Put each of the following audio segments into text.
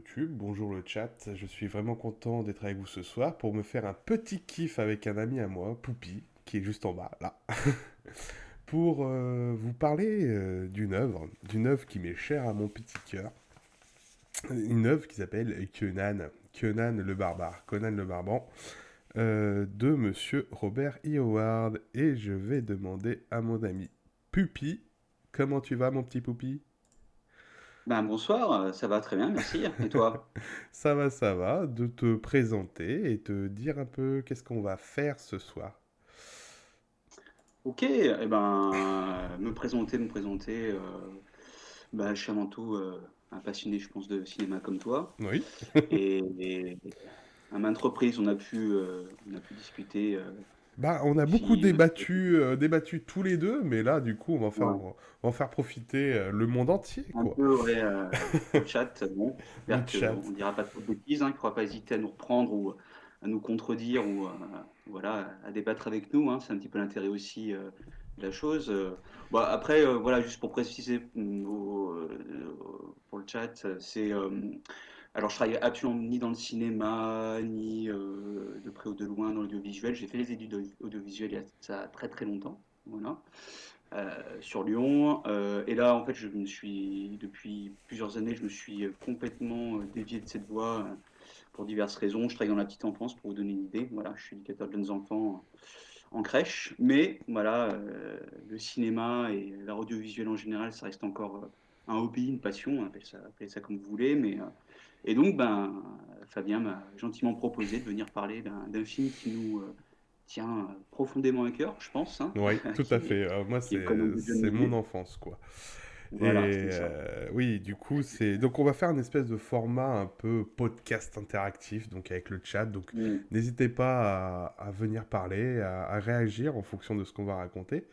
YouTube, bonjour le chat, je suis vraiment content d'être avec vous ce soir pour me faire un petit kiff avec un ami à moi, Poupi, qui est juste en bas, là, pour vous parler d'une œuvre qui m'est chère à mon petit cœur, une œuvre qui s'appelle Conan le Barbare, de Monsieur Robert E. Howard, et je vais demander à mon ami Pupi, comment tu vas mon petit Poupi? Ben, bonsoir, ça va très bien, merci. Et toi? Ça va, de te présenter et te dire un peu qu'est-ce qu'on va faire ce soir. Ok, eh ben, je suis avant tout un passionné, je pense, de cinéma comme toi. Oui. Et à maintes reprises, on a pu discuter Bah, on a beaucoup films, débattu tous les deux, mais là, du coup, ouais, on va en faire profiter le monde entier, un quoi. peu ouais, le chat. Bon, Le j'espère qu'on chat. ne dira pas trop de bêtises, hein, qu'il ne faudra pas hésiter à nous reprendre ou à nous contredire ou voilà, à débattre avec nous, hein. C'est un petit peu l'intérêt aussi de la chose. Bon, après, voilà, juste pour préciser pour le chat, alors je travaille absolument ni dans le cinéma, ni de près ou de loin dans l'audiovisuel. J'ai fait les études audiovisuelles il y a ça très très longtemps. Voilà. Sur Lyon. Et là, en fait, depuis plusieurs années, je me suis complètement dévié de cette voie pour diverses raisons. Je travaille dans la petite enfance, pour vous donner une idée. Voilà, je suis éducateur de jeunes enfants en crèche. Mais voilà, le cinéma et l'art audiovisuel en général, ça reste encore un hobby, une passion, appelez ça comme vous voulez. Et donc, ben, Fabien m'a gentiment proposé de venir parler d'un film qui nous tient profondément à cœur, je pense, hein, Oui, tout à qui, fait. Moi, qui est Conan de John c'est mon Williams. enfance, quoi. Voilà, Et c'est ça. oui, du coup, c'est donc on va faire une espèce de format un peu podcast interactif, donc avec le chat. Donc Mm. n'hésitez pas à venir parler, à réagir en fonction de ce qu'on va raconter.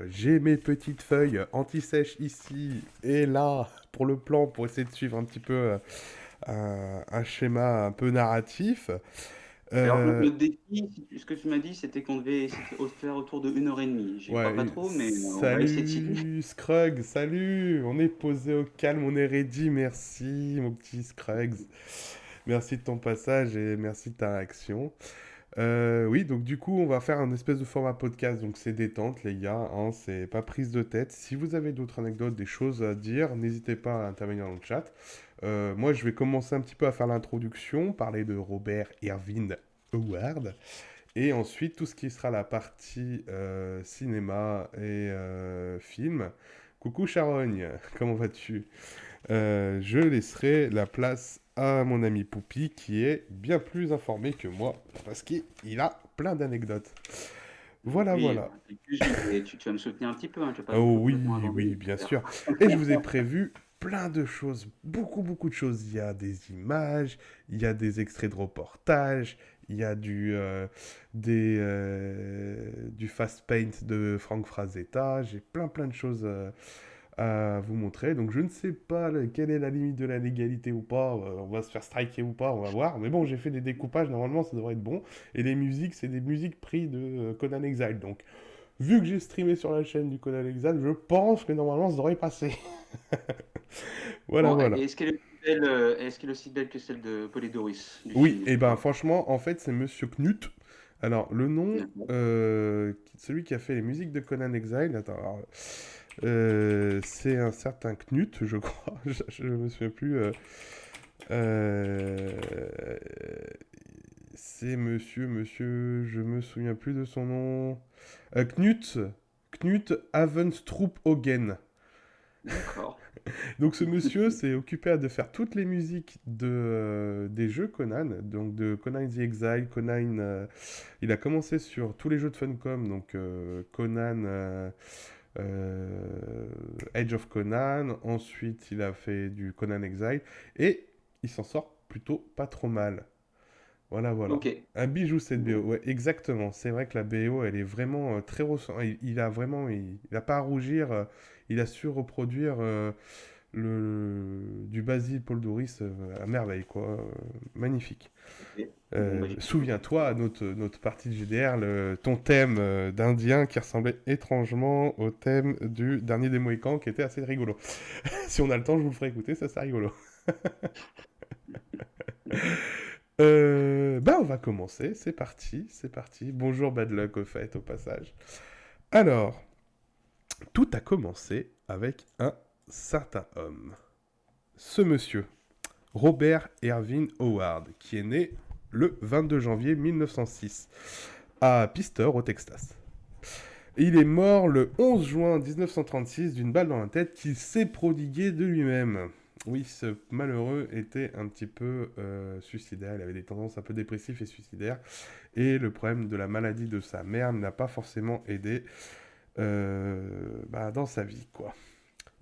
J'ai mes petites feuilles anti-sèches ici et là pour le plan, pour essayer de suivre un petit peu un schéma un peu narratif. Alors, Euh, notre défi, ce que tu m'as dit, c'était qu'on devait faire autour de 1 heure et demie. J'y crois pas ouais, trop, mais on va essayer de s'y tenir. salut Scruggs, salut, on est posé au calme, on est ready, merci mon petit Scruggs. Merci de ton passage et merci de ta réaction. Oui, donc du coup, on va faire un espèce de format podcast, donc c'est détente, les gars, hein, c'est pas prise de tête. Si vous avez d'autres anecdotes, des choses à dire, n'hésitez pas à intervenir dans le chat. Moi, je vais commencer un petit peu à faire l'introduction, parler de Robert Irvin Howard, et ensuite tout ce qui sera la partie cinéma et film. Coucou Charogne, comment vas-tu? Je laisserai la place à mon ami Poupi qui est bien plus informé que moi parce qu'il a plein d'anecdotes. Voilà, Oui, voilà. quelques-unes, mais tu vas me soutenir un petit peu, hein, tu vas pas non Oh plus complètement oui, abandonner, oui, bien sûr. j'espère. Et je vous ai prévu plein de choses, beaucoup de choses. Il y a des images, il y a des extraits de reportages, il y a du fast paint de Frank Frazetta. J'ai plein de choses à vous montrer. Donc je ne sais pas quelle est la limite de la légalité ou pas. On va se faire striker ou pas, on va voir. Mais bon, j'ai fait des découpages, normalement ça devrait être bon. Et les musiques, c'est des musiques prises de Conan Exile. Donc vu que j'ai streamé sur la chaîne du Conan Exile, je pense que normalement ça devrait passer. Voilà, Bon, voilà. est-ce qu'elle est aussi belle que celle de Polydoris, du Oui, film et ben ou franchement, en fait, c'est Monsieur Knut. Alors, le nom, pas? celui qui a fait les musiques de Conan Exile, attends, alors, c'est un certain Knut, je crois, je me souviens plus. Euh, c'est monsieur, je me souviens plus de son nom. Knut Havenstrup Hagen. D'accord. Donc ce monsieur s'est occupé de faire toutes les musiques des jeux Conan, donc de Conan the Exile, Conan... il a commencé sur tous les jeux de Funcom, donc Conan... Age of Conan, ensuite il a fait du Conan Exile, et il s'en sort plutôt pas trop mal. Voilà, voilà. Ok. Un bijou cette BO, Bon. ouais, exactement. C'est vrai que la BO, elle est vraiment très ressemblante. Il a vraiment, il a pas à rougir. Il a su reproduire du Basile Paul Doris à merveille, quoi. Magnifique. Ok. Bon, bah, j'écoute. Souviens-toi, à notre partie de GDR, ton thème d'Indien qui ressemblait étrangement au thème du dernier des Mohicans qui était assez rigolo. Si on a le temps, je vous le ferai écouter, ça c'est rigolo. Bah, on va commencer. C'est parti, c'est parti. Bonjour, bad luck au fait, au passage. Alors, tout a commencé avec un certain homme. Ce monsieur, Robert Ervin Howard, qui est né le 22 janvier 1906 à Pister, au Texas. Il est mort le 11 juin 1936 d'une balle dans la tête qu'il s'est prodiguée de lui-même. Oui, ce malheureux était un petit peu suicidaire, il avait des tendances un peu dépressives et suicidaires, et le problème de la maladie de sa mère n'a pas forcément aidé dans sa vie, quoi.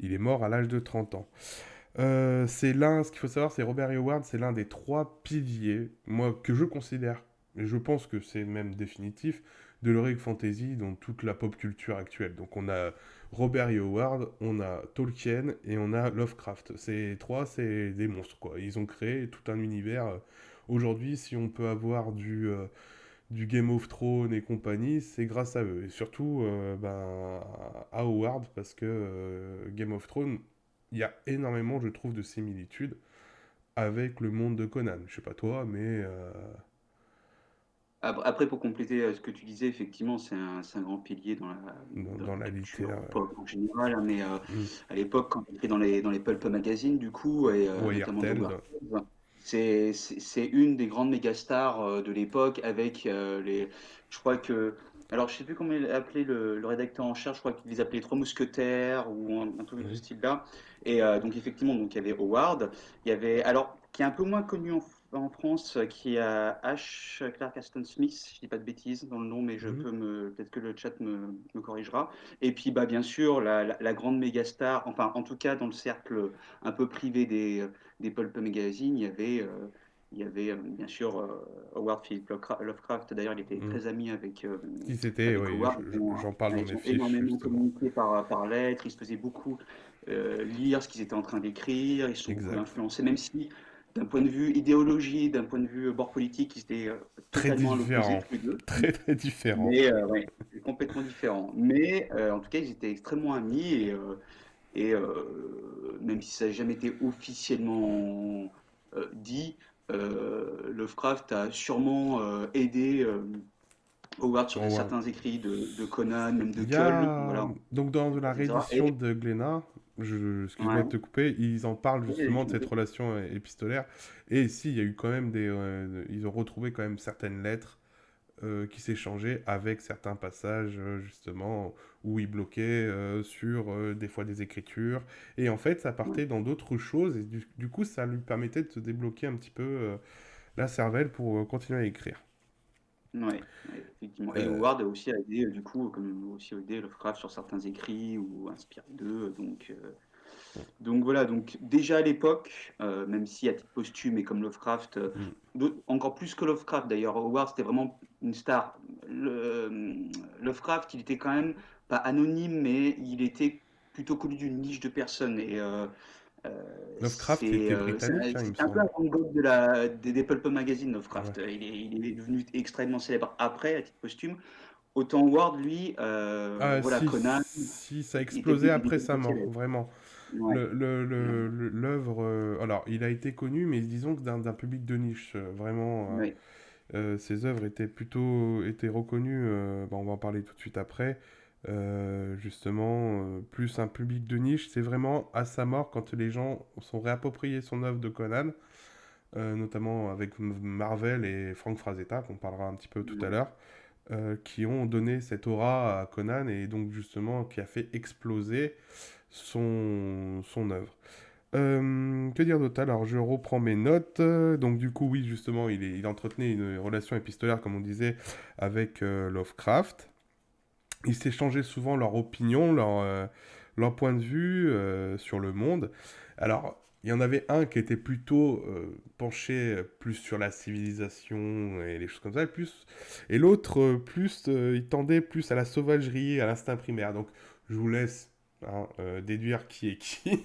Il est mort à l'âge de 30 ans. Ce qu'il faut savoir, c'est Robert E. Howard, c'est l'un des trois piliers, moi, que je considère, et je pense que c'est même définitif, de l'heroic fantasy dans toute la pop culture actuelle. Donc on a Robert E. Howard, on a Tolkien et on a Lovecraft. Ces trois, c'est des monstres, quoi. Ils ont créé tout un univers. Aujourd'hui, si on peut avoir du Game of Thrones et compagnie, c'est grâce à eux. Et surtout à Howard, parce que Game of Thrones, il y a énormément, je trouve, de similitudes avec le monde de Conan. Je sais pas toi, mais Après, pour compléter ce que tu disais, effectivement, c'est un grand pilier dans la dans la culture littérature. pop en général, hein, mais Hmm. à l'époque, quand on était dans les pulp magazines, du coup, et notamment dans Tales. Warcraft, c'est une des grandes mégastars de l'époque avec je crois que, alors je sais plus comment il appelait le rédacteur en chef, je crois qu'il les appelait les Trois Mousquetaires ou un truc de ce Mhm. style-là. Et donc effectivement, donc il y avait Howard, il y avait, alors qui est un peu moins connu en France, qui a H. Clark Aston Smith, si je dis pas de bêtises dans le nom, mais Mhm. peut-être que le chat me corrigera. Et puis, bah, bien sûr, la grande méga star, enfin, en tout cas, dans le cercle un peu privé des pulp magazines, il y avait bien sûr Howard Philip Lovecraft. D'ailleurs, il était Mhm. très ami Qui c'était, avec oui, Howard. j'en parle dans Ils mes ont fiches, énormément justement. communiqué par lettres, ils se faisaient beaucoup lire ce qu'ils étaient en train d'écrire, ils se sont beaucoup Exact. influencés, même si d'un point de vue idéologie, d'un point de vue bord politique, ils étaient Très totalement à l'opposé différent. tous les deux, Très, très différent. mais ouais, complètement différents. Mais en tout cas, ils étaient extrêmement amis même si ça n'a jamais été officiellement dit, Lovecraft a sûrement aidé Howard sur Howard. certains écrits de Conan, même de Il y Kull, a, voilà, donc dans la etc. réédition de Glénat, excuse-moi de Ouais, te couper, ils en parlent oui, justement de cette relation épistolaire. Et si, il y a eu quand même ils ont retrouvé quand même certaines lettres qui s'échangeaient avec certains passages justement où ils bloquaient sur des fois des écritures. Et en fait, ça ouais. partait dans d'autres choses et du coup, ça lui permettait de se débloquer un petit peu la cervelle pour continuer à écrire. Ouais, ouais, effectivement. Et Euh, Howard a aussi aidé, du coup, comme aussi aidé Lovecraft sur certains écrits ou inspiré d'eux. Donc voilà, donc déjà à l'époque, même si à titre posthume et comme Lovecraft, mm. encore plus que Lovecraft d'ailleurs, Howard c'était vraiment une star. Lovecraft, il était quand même pas anonyme, mais il était plutôt connu d'une niche de personnes. Euh, Lovecraft, il était britannique, hein, il me c'est un peu un semble. Van Gogh des pulp magazines, Ouais. Lovecraft. Il est devenu extrêmement célèbre après, à titre posthume. Autant Ward, lui, Ah, voilà, Conan, si, ça a explosé il après était sa très mort, célèbre. vraiment. Ouais, ouais, L'œuvre, alors, il a été connu, mais disons que d'un public de niche, vraiment, ouais, ses œuvres étaient reconnues, on va en parler tout de suite après, justement, plus un public de niche, c'est vraiment à sa mort quand les gens sont réappropriés son œuvre de Conan, notamment avec Marvel et Frank Frazetta, qu'on parlera un petit peu tout à ouais. l'heure, qui ont donné cette aura à Conan et donc justement qui a fait exploser son œuvre. Que dire d'autre? Alors, je reprends mes notes. Donc, du coup, oui, justement, il entretenait une relation épistolaire, comme on disait, avec Lovecraft. Ils s'échangeaient souvent leur opinion, leur point de vue sur le monde. Alors, il y en avait un qui était plutôt penché plus sur la civilisation et les choses comme ça, et l'autre plus, il tendait plus à la sauvagerie, à l'instinct primaire. Donc, je vous laisse hein, déduire qui est qui.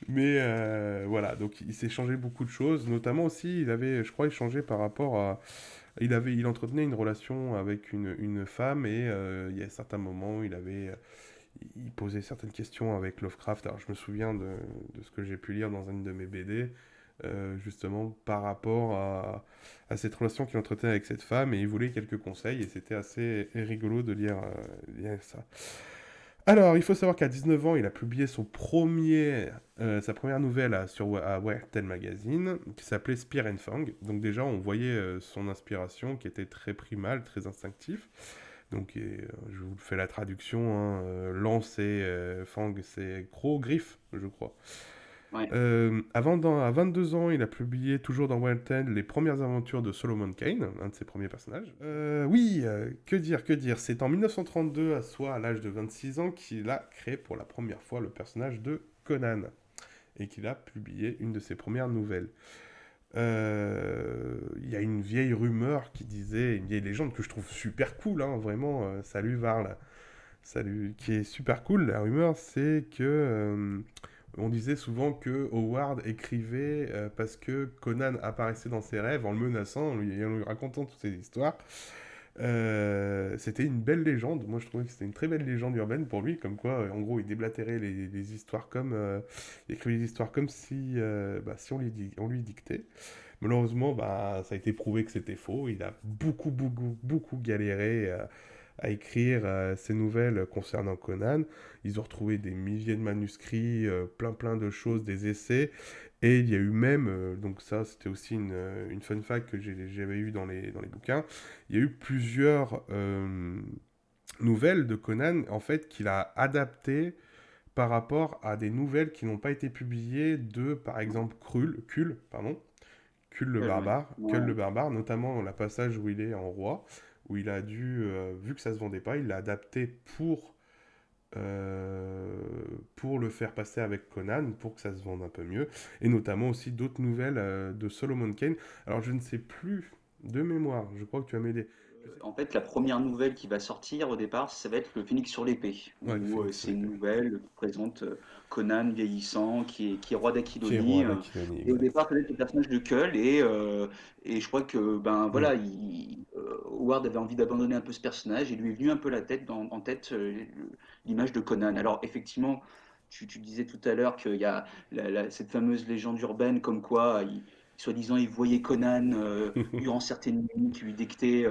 Mais voilà, donc il s'est changé beaucoup de choses, notamment aussi, il avait, je crois, échangé par rapport à... il entretenait une relation avec une femme et il y a certains moments, il posait certaines questions avec Lovecraft. Alors, je me souviens de ce que j'ai pu lire dans une de mes BD, justement par rapport à cette relation qu'il entretenait avec cette femme, et il voulait quelques conseils, et c'était assez rigolo de lire ça. Alors, il faut savoir qu'à 19 ans, il a publié sa première nouvelle à Weird Tale Magazine, qui s'appelait Spear and Fang. Donc déjà, on voyait son inspiration, qui était très primale, très instinctif. Donc, je vous fais la traduction, hein, lance et fang, c'est gros griffe, je crois. Ouais. À 22 ans, il a publié toujours dans Wild Tale les premières aventures de Solomon Kane, un de ses premiers personnages. Oui, que dire. C'est en 1932, soit à l'âge de 26 ans, qu'il a créé pour la première fois le personnage de Conan et qu'il a publié une de ses premières nouvelles. Il y a une vieille rumeur une vieille légende que je trouve super cool, hein, vraiment, salut Varl, salut, qui est super cool. La rumeur, c'est que on disait souvent que Howard écrivait parce que Conan apparaissait dans ses rêves en le menaçant, en lui racontant toutes ses histoires. C'était une belle légende. Moi, je trouvais que c'était une très belle légende urbaine pour lui, comme quoi, en gros, il déblatérait les histoires il écrivait des histoires comme si on lui dictait. Malheureusement, ça a été prouvé que c'était faux. Il a beaucoup galéré à écrire ces nouvelles concernant Conan. Ils ont retrouvé des milliers de manuscrits, plein de choses, des essais. Et il y a eu même, donc ça c'était aussi une fun fact que j'avais eu dans les bouquins, il y a eu plusieurs nouvelles de Conan en fait qu'il a adaptées par rapport à des nouvelles qui n'ont pas été publiées de, par exemple, Ouais. Kull le Ouais. barbare, notamment la passage où il est en roi, où il a dû, vu que ça se vendait pas, il l'a adapté pour le faire passer avec Conan, pour que ça se vende un peu mieux, et notamment aussi d'autres nouvelles de Solomon Kane. Alors je ne sais plus de mémoire, je crois que tu vas m'aider. En fait, la première nouvelle qui va sortir au départ, ça va être le Phénix sur l'épée, Ouais, le où Phénix sur c'est une l'épée. nouvelle qui présente Conan vieillissant, qui est roi Qui est roi d'Aquilonie. d'Aquilonie, Et au exact. départ, ça va être le personnage de Kull, et je crois que ben Hmm. voilà, Howard avait envie d'abandonner un peu ce personnage, et lui est venu un peu en tête l'image de Conan. Alors effectivement, tu disais tout à l'heure qu'il y a cette fameuse légende urbaine comme quoi soi-disant, il voyait Conan durant certaines nuits qui lui dictait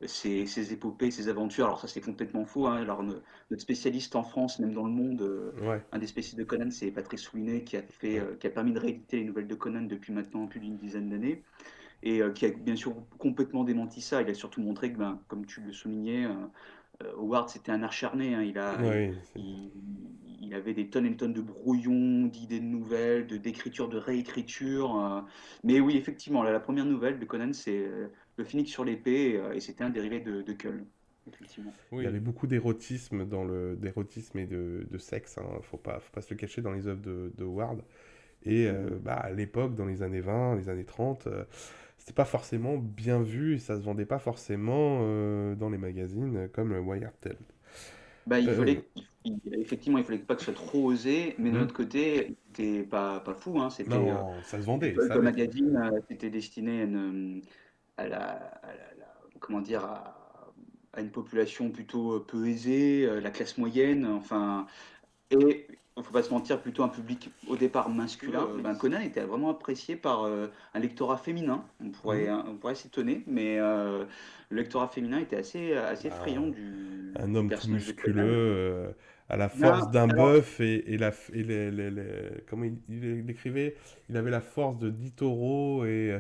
ses épopées, ses aventures. Alors ça, c'est complètement faux, hein. Alors notre spécialiste en France, même dans le monde, Ouais. un des spécialistes de Conan, c'est Patrice Soulinet, Ouais. qui a permis de rééditer les nouvelles de Conan depuis maintenant plus d'une dizaine d'années, et qui a bien sûr complètement démenti ça. Il a surtout montré que, ben, comme tu le soulignais, Howard, c'était un acharné, hein. Ouais, Il, il avait des tonnes et des tonnes de brouillons, d'idées de nouvelles, d'écriture, de réécriture. Mais oui, effectivement, la première nouvelle de Conan, c'est le Phénix sur l'épée, et c'était un dérivé de Kull, effectivement. il y avait beaucoup d'érotisme d'érotisme et de sexe, hein. Faut pas se le cacher dans les œuvres de Howard. Et Mhm. à l'époque, dans les années 20, les années 30, c'était pas forcément bien vu et ça se vendait pas forcément dans les magazines comme le Wired Tale. Bah, Euh, effectivement, il fallait pas que ce soit trop osé, mais d'un hmm. autre côté, c'était pas fou, hein. Non, ça se vendait, ça Comme allait. magazine, c'était destiné comment dire, à une population plutôt peu aisée, la classe moyenne, enfin, et il faut pas se mentir, plutôt un public au départ masculin. Ben, Conan était vraiment apprécié par un lectorat féminin. Hmm. On pourrait s'étonner, mais le lectorat féminin était assez friand Bah, un du homme tout personnage de musculeux, Conan. à la Non, force d'un alors, bœuf comment il écrivait? Il avait la force de 10 taureaux et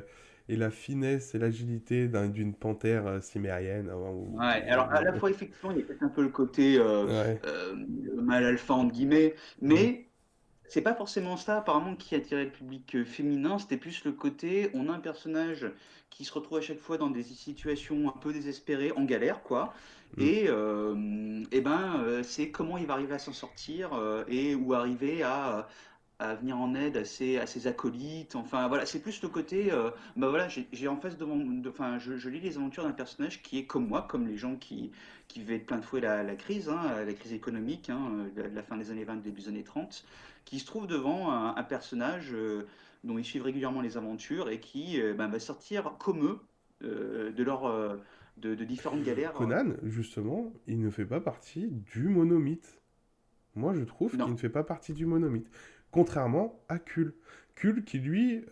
la finesse et l'agilité d'une panthère cimérienne, hein, ouais, alors à la fois, effectivement, il y a peut-être un peu le côté ouais. euh, mâle alpha, entre guillemets, Hmm. mais c'est pas forcément ça, apparemment, qui attirait le public féminin, c'était plus le côté, on a un personnage qui se retrouve à chaque fois dans des situations un peu désespérées, en galère, quoi, Hmm. et ben, c'est comment il va arriver à s'en sortir, et ou arriver à venir en aide à ses acolytes. Enfin, voilà, c'est plus le côté, bah voilà, j'ai en face enfin, je lis les aventures d'un personnage qui est comme moi, comme les gens qui vivaient de plein de fouet la crise, hein, la crise économique, hein, de la fin des années 20, début des années 30, qui se trouve devant un personnage dont ils suivent régulièrement les aventures et qui ben, va sortir comme eux de de différentes galères. Conan, justement, il ne fait pas partie du monomythe. Moi, je trouve qu'il Non, ne fait pas partie du monomythe. Contrairement à Kul. Kul, qui lui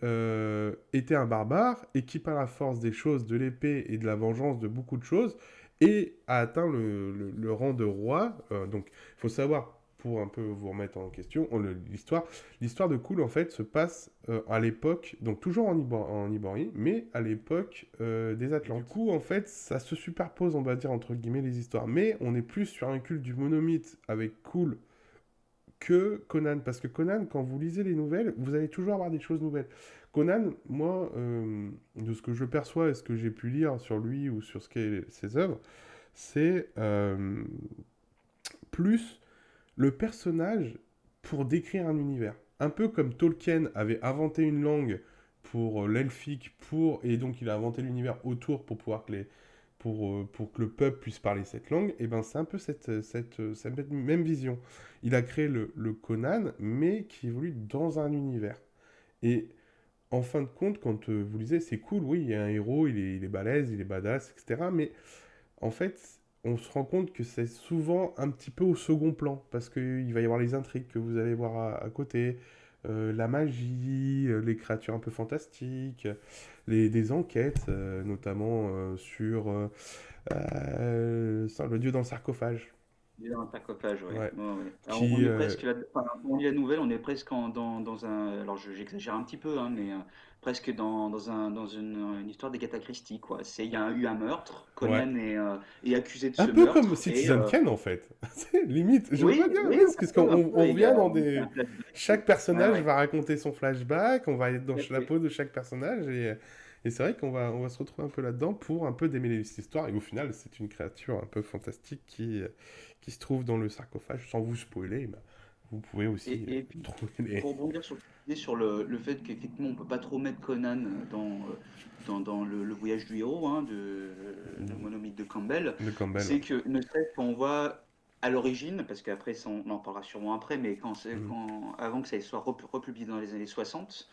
était un barbare et qui, par la force des choses, de l'épée et de la vengeance de beaucoup de choses, et a atteint le rang de roi. Donc, il faut savoir, pour un peu vous remettre en question, l'histoire de Kul, en fait, se passe à l'époque, donc toujours en Iborie, mais à l'époque des Atlantes. Du coup, en fait, ça se superpose, on va dire, entre guillemets, les histoires. Mais on est plus sur un culte du monomythe avec Kul que Conan. Parce que Conan, quand vous lisez les nouvelles, vous allez toujours avoir des choses nouvelles. Conan, moi, de ce que je perçois et ce que j'ai pu lire sur lui ou sur ce qu'est ses œuvres, c'est plus le personnage pour décrire un univers. Un peu comme Tolkien avait inventé une langue pour l'elfique, et donc il a inventé l'univers autour pour pouvoir pour que le peuple puisse parler cette langue, et ben c'est un peu cette même vision. Il a créé le Conan, mais qui évolue dans un univers. Et en fin de compte, quand vous lisez, c'est cool, oui, il y a un héros, il est balèze, il est badass, etc. Mais en fait, on se rend compte que c'est souvent un petit peu au second plan, parce qu'il va y avoir les intrigues que vous allez voir à côté, la magie, les créatures un peu fantastiques, des enquêtes, notamment sur le dieu dans le sarcophage. il y a un sarcophage, ouais. Ouais. Ouais, ouais. Alors, on Qui, est presque là, enfin, on lit la nouvelle, on est presque dans un, alors j'exagère un petit peu, hein, mais presque dans une histoire d'Agatha Christie, quoi. Il y a eu un meurtre, ouais. Conan est accusé de Un ce peu comme meurtre, et Citizen Kane, en fait. C'est limite, je veux pas oui, dire, oui, oui, parce un qu'on peu, on revient dans il y a des... un flashback. Chaque Ouais, personnage ouais, va raconter son flashback, on va être dans tout à la fait. peau de chaque personnage, et c'est vrai qu'on va se retrouver un peu là-dedans pour un peu démêler cette histoire, et au final, c'est une créature un peu fantastique qui se trouve dans le sarcophage, sans vous spoiler, bah, vous pouvez aussi Et puis, trouver les... pour rebondir sur ce que tu disais sur le fait qu'effectivement on peut pas trop mettre Conan dans le voyage du héros, hein, le monomythe de Campbell, de Campbell. c'est que ne serait-ce qu'on voit à l'origine, parce qu'après on en parlera sûrement après, mais Mhm. avant que ça soit republié dans les années 60,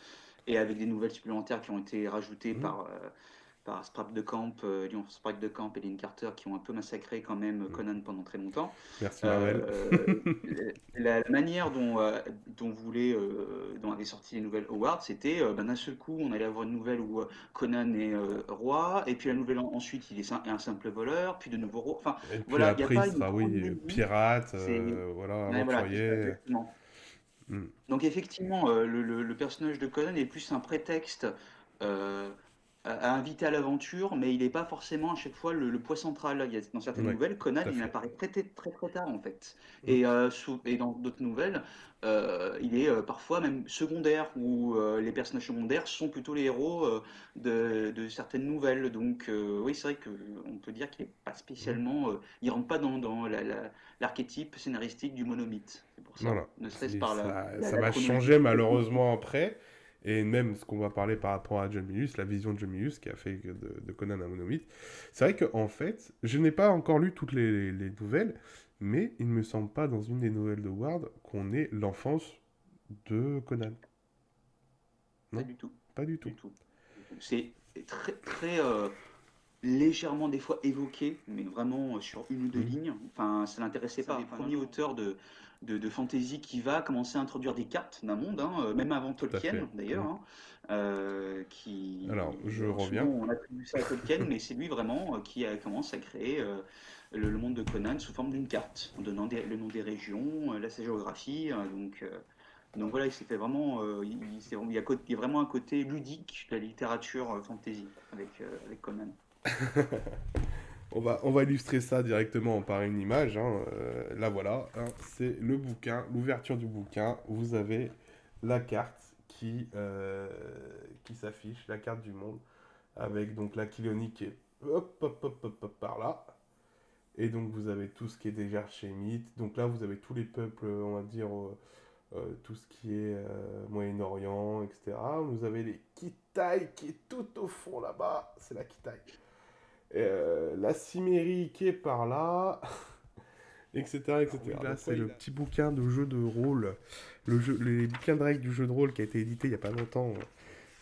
et avec des nouvelles supplémentaires qui ont été rajoutées Mhm. par Sprague de Camp, Lyon Sprague de Camp et Lynn Carter, qui ont un peu massacré quand même Mhm. Conan pendant très longtemps. Merci Marvel. Euh, la manière dont avait sorti les nouvelles Howard, c'était ben, d'un seul coup, on allait avoir une nouvelle où Conan est roi, et puis la nouvelle ensuite, il est un simple voleur, puis de nouveau roi. Enfin, Et puis voilà, il n'y a après, il pas une sera, oui, chronologie. pirate, C'est, voilà, ouais, voilà, c'est ça, aventurier. exactement. Mhm. Donc effectivement, le personnage de Conan est plus un prétexte euh, à inviter à l'aventure, mais il n'est pas forcément à chaque fois le poids central. Dans certaines Ouais, nouvelles, Conan, tout à il fait. apparaît très très tard en fait. Mhm. Et dans d'autres nouvelles, il est parfois même secondaire, où les personnages secondaires sont plutôt les héros de certaines nouvelles. Donc oui, c'est vrai qu'on peut dire qu'il n'est pas Mhm. spécialement, il rentre pas dans l'archétype scénaristique du monomythe. C'est pour ça. Voilà, Ne serait-ce par ça la va chronologie changer complètement. malheureusement après, et même ce qu'on va parler par rapport à John Milius, la vision de John Milius qui a fait de Conan un monomythe. C'est vrai qu'en fait, je n'ai pas encore lu toutes les nouvelles, mais il ne me semble pas dans une des nouvelles de Ward qu'on ait l'enfance de Conan. Pas Non, du tout. pas du tout. Du tout. Du tout. C'est très, très légèrement des fois évoqué, mais vraiment sur une ou deux Mhm. lignes. Enfin, ça l'intéressait pas. Un premier auteur de fantasy qui va commencer à introduire des cartes d'un monde, hein, même avant Tout à Tolkien fait. d'ailleurs, Mhm. hein, Alors, je alors, souvent reviens. on attribue ça à Tolkien, mais c'est lui vraiment qui commence à créer le monde de Conan sous forme d'une carte, en donnant le nom des régions, sa géographie. Donc voilà, il s'est fait vraiment, il y a vraiment un côté ludique de la littérature fantasy avec Conan. On va illustrer ça directement par une image, hein. Là voilà, hein, c'est le bouquin, l'ouverture du bouquin. Vous avez la carte qui s'affiche, la carte du monde, avec donc l'Aquilonie qui est hop, hop, hop, hop, hop, par là. Et donc vous avez tout ce qui est déjà archémite. Donc là vous avez tous les peuples, on va dire, tout ce qui est Moyen-Orient, etc. Vous avez les Kitaï qui est tout au fond là-bas, c'est la Kitaï. La Cimérie qui est par là, etc. etc. Ah oui, là, c'est le petit bouquin de jeu de rôle, les bouquins de règles du jeu de rôle qui a été édité il n'y a pas longtemps.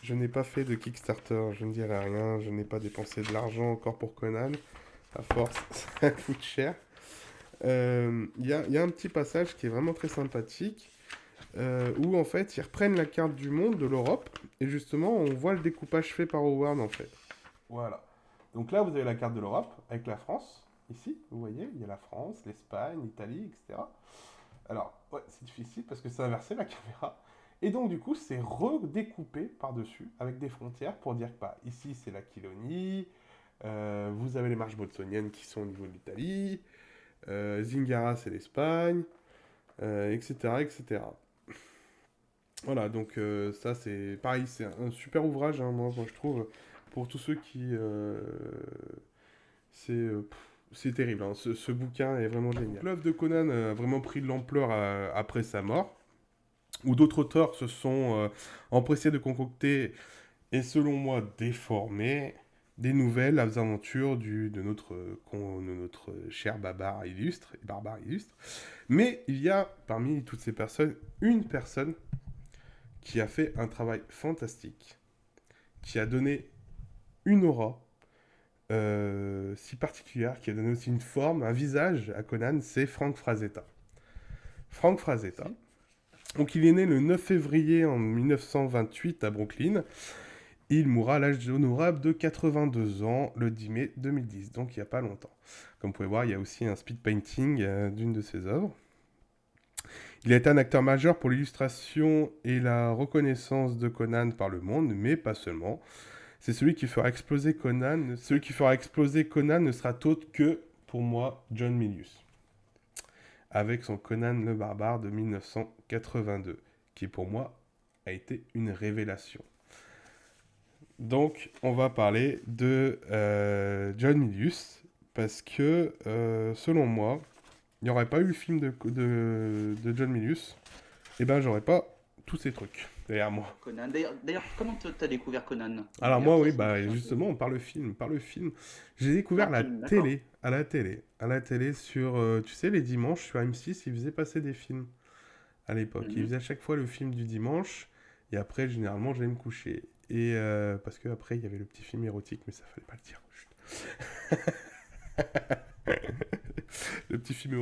Je n'ai pas fait de Kickstarter, je ne dirai rien, je n'ai pas dépensé de l'argent encore pour Conan. À force, ça coûte cher. Il y a un petit passage qui est vraiment très sympathique, où en fait ils reprennent la carte du monde de l'Europe, et justement on voit le découpage fait par Howard en fait. Voilà. Donc là vous avez la carte de l'Europe avec la France, ici, vous voyez, il y a la France, l'Espagne, l'Italie, etc. Alors, ouais, c'est difficile parce que c'est inversé la caméra. Et donc, du coup, c'est redécoupé par-dessus avec des frontières pour dire que bah, ici, c'est l'Aquilonie, vous avez les marches bolsoniennes qui sont au niveau de l'Italie, Zingara, c'est l'Espagne, etc., etc. Voilà, donc ça, c'est pareil, c'est un super ouvrage, hein, moi, je trouve, pour tous ceux qui. C'est terrible, hein, ce bouquin est vraiment génial. L'œuvre de Conan a vraiment pris de l'ampleur après sa mort, où d'autres auteurs se sont empressés de concocter, et selon moi déformés, des nouvelles aventures de notre cher barbare illustre. Mais il y a parmi toutes ces personnes une personne qui a fait un travail fantastique, qui a donné une aura si particulière, qui a donné aussi une forme, un visage à Conan, c'est Frank Frazetta. Frank Frazetta. Donc il est né le 9 février en 1928 à Brooklyn. Il mourra à l'âge honorable de 82 ans le 10 mai 2010, donc il n'y a pas longtemps. Comme vous pouvez voir, il y a aussi un speed painting d'une de ses œuvres. Il a été un acteur majeur pour l'illustration et la reconnaissance de Conan par le monde, mais pas seulement. C'est celui qui fera exploser Conan. Celui qui fera exploser Conan ne sera autre que, pour moi, John Milius, avec son Conan le Barbare de 1982, qui pour moi a été une révélation. Donc, on va parler de John Milius, parce que, selon moi, il n'y aurait pas eu le film de John Milius, et ben j'aurais pas tous ces trucs derrière moi. Conan. D'ailleurs, comment t'as découvert Conan? Alors moi, D'ailleurs, oui, ça me bah touche un peu. justement, par le film, j'ai découvert Par le film, d'accord. à la télé sur, tu sais, les dimanches sur M6, ils faisaient passer des films à l'époque. Ils Mhm. faisaient à chaque fois le film du dimanche, et après, généralement, j'allais me coucher. Et parce que après, il y avait le petit film érotique, mais ça fallait pas le dire. Le petit film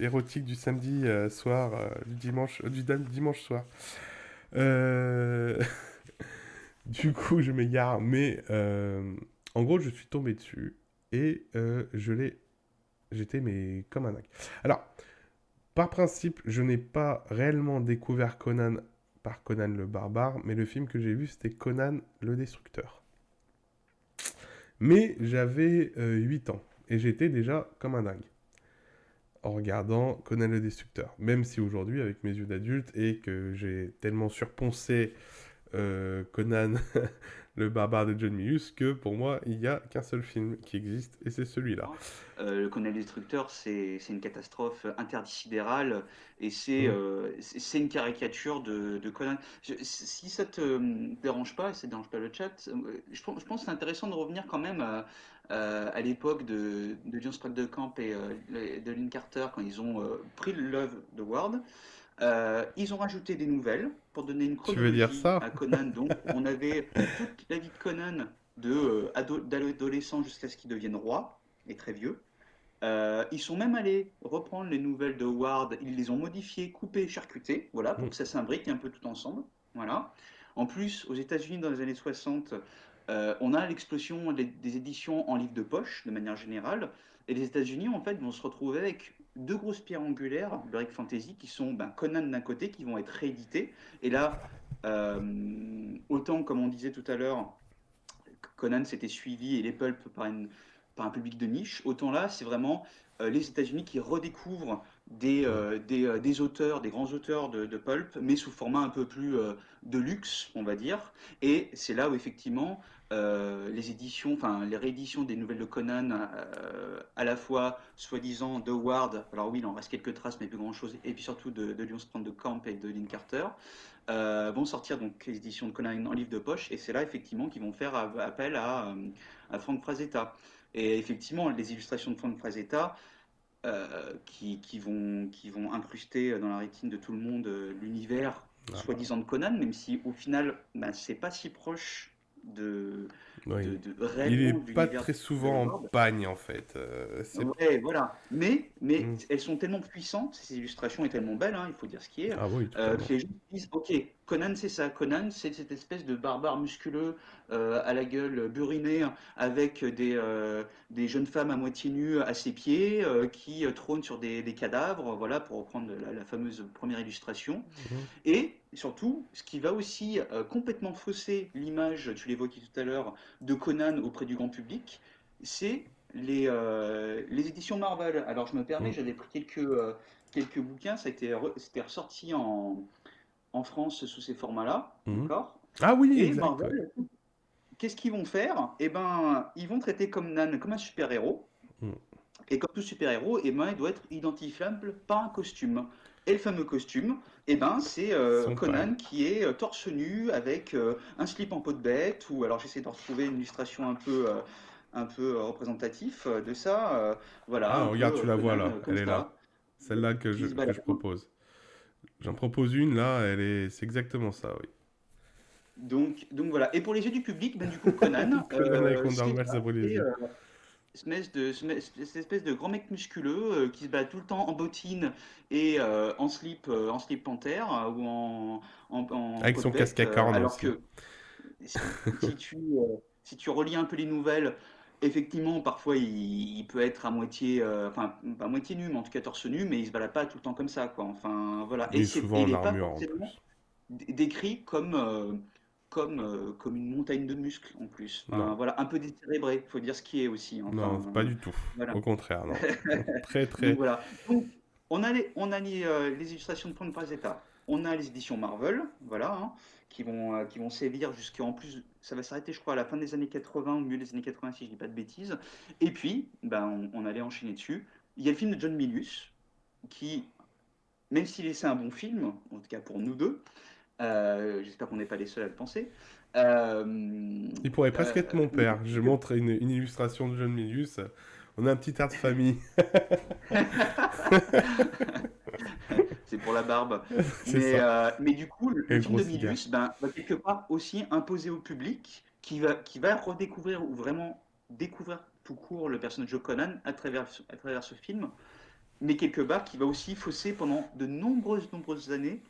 érotique du samedi soir, dimanche soir. Euh, Du coup, je m'égare, mais en gros, je suis tombé dessus et j'étais mais comme un dingue. Alors, par principe, je n'ai pas réellement découvert Conan par Conan le Barbare, mais le film que j'ai vu, c'était Conan le Destructeur. Mais j'avais 8 ans et j'étais déjà comme un dingue en regardant Conan le Destructeur. Même si aujourd'hui, avec mes yeux d'adulte et que j'ai tellement surponcé Conan, le barbare de John Milius, que pour moi, il n'y a qu'un seul film qui existe, et c'est celui-là. Le Conan le Destructeur, c'est une catastrophe interdécidérale et Mm. c'est une caricature de Conan. Si ça te dérange pas, et ça ne dérange pas le chat, je pense que c'est intéressant de revenir quand même à l'époque de John Stratton et de Lynn Carter quand ils ont pris l'œuvre de Ward. Ils ont rajouté des nouvelles pour donner une Tu veux dire chronologie ça? à Conan. Donc, on avait toute la vie de Conan d'adolescent jusqu'à ce qu'il devienne roi et très vieux. Ils sont même allés reprendre les nouvelles de Howard, ils les ont modifiées, coupées, charcutées, voilà, pour Mm. que ça s'imbrique un peu tout ensemble. Voilà. En plus, aux États-Unis, dans les années 60, on a l'explosion des éditions en livre de poche, de manière générale. Et les États-Unis, en fait, vont se retrouver avec deux grosses pierres angulaires de Rick Fantasy qui sont ben, Conan d'un côté, qui vont être réédités. Et là, autant, comme on disait tout à l'heure, Conan s'était suivi et les pulps par un public de niche, autant là, c'est vraiment les États-Unis qui redécouvrent Mm. des auteurs, des grands auteurs de pulp, mais sous format un peu plus de luxe, on va dire. Et c'est là où effectivement les éditions, enfin les rééditions des nouvelles de Conan, à la fois soi-disant de Ward, alors oui, il en reste quelques traces, mais plus grand-chose, et puis surtout de Leon Strand de Camp et de Lynn Carter, vont sortir donc les éditions de Conan en livre de poche, et c'est là effectivement qu'ils vont faire appel à Frank Frazetta. Et effectivement, les illustrations de Frank Frazetta, qui vont incruster dans la rétine de tout le monde l'univers Ah bah, soi-disant de Conan, même si au final, bah, c'est pas si proche de, Oui. Il est réellement de pas l'univers très de souvent en Howard. pagne, en fait. Ouais, voilà. Mais Hmm. elles sont tellement puissantes, ces illustrations est tellement belle, hein, il faut dire ce qui est, Ah oui, que totalement. les gens se disent, ok, Conan c'est ça, Conan c'est cette espèce de barbare musculeux à la gueule burinée avec des jeunes femmes à moitié nues à ses pieds qui trônent sur des cadavres, voilà, pour reprendre la fameuse première illustration. Mhm. Et surtout, ce qui va aussi complètement fausser l'image, tu l'évoquais tout à l'heure, de Conan auprès du grand public, c'est les éditions Marvel. Alors je me permets, Mhm. j'avais pris quelques bouquins, c'était ressorti en France sous ces formats-là, Mhm. d'accord? Ah oui, Et exact, ouais. Marvel, qu'est-ce qu'ils vont faire? Eh ben, ils vont traiter Conan comme un super-héros, Mhm. et comme tout super-héros, eh ben, il doit être identifiable par un costume. Et le fameux costume, eh ben, c'est Son pagne. Conan qui est torse nu avec un slip en peau de bête, ou alors j'essaie de retrouver une illustration un peu représentatif de ça. Voilà, Ah, un regarde, peu tu la vois Conan là. comme Elle est là. ça, Celle-là qui se que balade. je propose. J'en propose une là, c'est exactement ça, oui. Donc voilà. Et pour les yeux du public, ben, du coup, Conan, Conan avec Wonder c'est Woman ça, sabre les c'est yeux. cette espèce de grand mec musculeux qui se bat tout le temps en bottine et en slip panthère ou en Avec peau de son casque bête. à cornes Alors aussi. que si tu relis un peu les nouvelles, effectivement, parfois il peut être à moitié, enfin pas à moitié nu, mais en tout cas torse nu, mais il se balade pas tout le temps comme ça, quoi. Enfin voilà. Et Et souvent il en n'est pas armure en forcément plus. décrit comme une montagne de muscles en plus. Non, Enfin, voilà, un peu décérébré, faut dire ce qui est aussi. non, c'est pas Enfin, du tout. voilà. Au contraire, non. Très, Donc très. voilà. Donc, on a les illustrations de Prendre Zeta. On a les éditions Marvel, voilà, hein, qui vont sévir jusqu'en plus. Ça va s'arrêter, je crois, à la fin des années 80, au milieu des années 80, si je dis pas de bêtises. Et puis, ben, on allait enchaîner dessus. Il y a le film de John Milius, qui, même s'il est un bon film, en tout cas pour nous deux, j'espère qu'on n'est pas les seuls à le penser. Euh, Il pourrait presque euh, être mon on père. Je dit que- montre une illustration de John Milius. On a un petit air de famille. c'est pour la barbe. C'est Mais, ça. euh, mais du coup, le Et le le film gros de cigare. Milius ben, va quelque part aussi imposer au public qui va redécouvrir ou vraiment découvrir tout court le personnage de Conan à travers ce film, mais quelque part qui va aussi fausser pendant de nombreuses années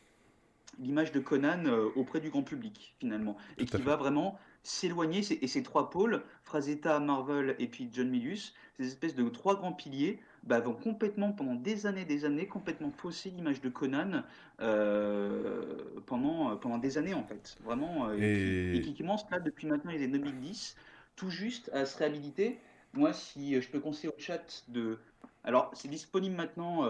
l'image de Conan auprès du grand public, finalement, et Tout à qui fait. va vraiment s'éloigner. Et ces trois pôles, Frazetta, Marvel et puis John Milius, ces espèces de trois grands piliers, bah, vont complètement, pendant des années, complètement fausser l'image de Conan pendant des années, en fait. Vraiment, et qui Et commence là, depuis maintenant les années 2010, tout juste à se réhabiliter. Moi, si je peux conseiller au chat de... Alors, c'est disponible maintenant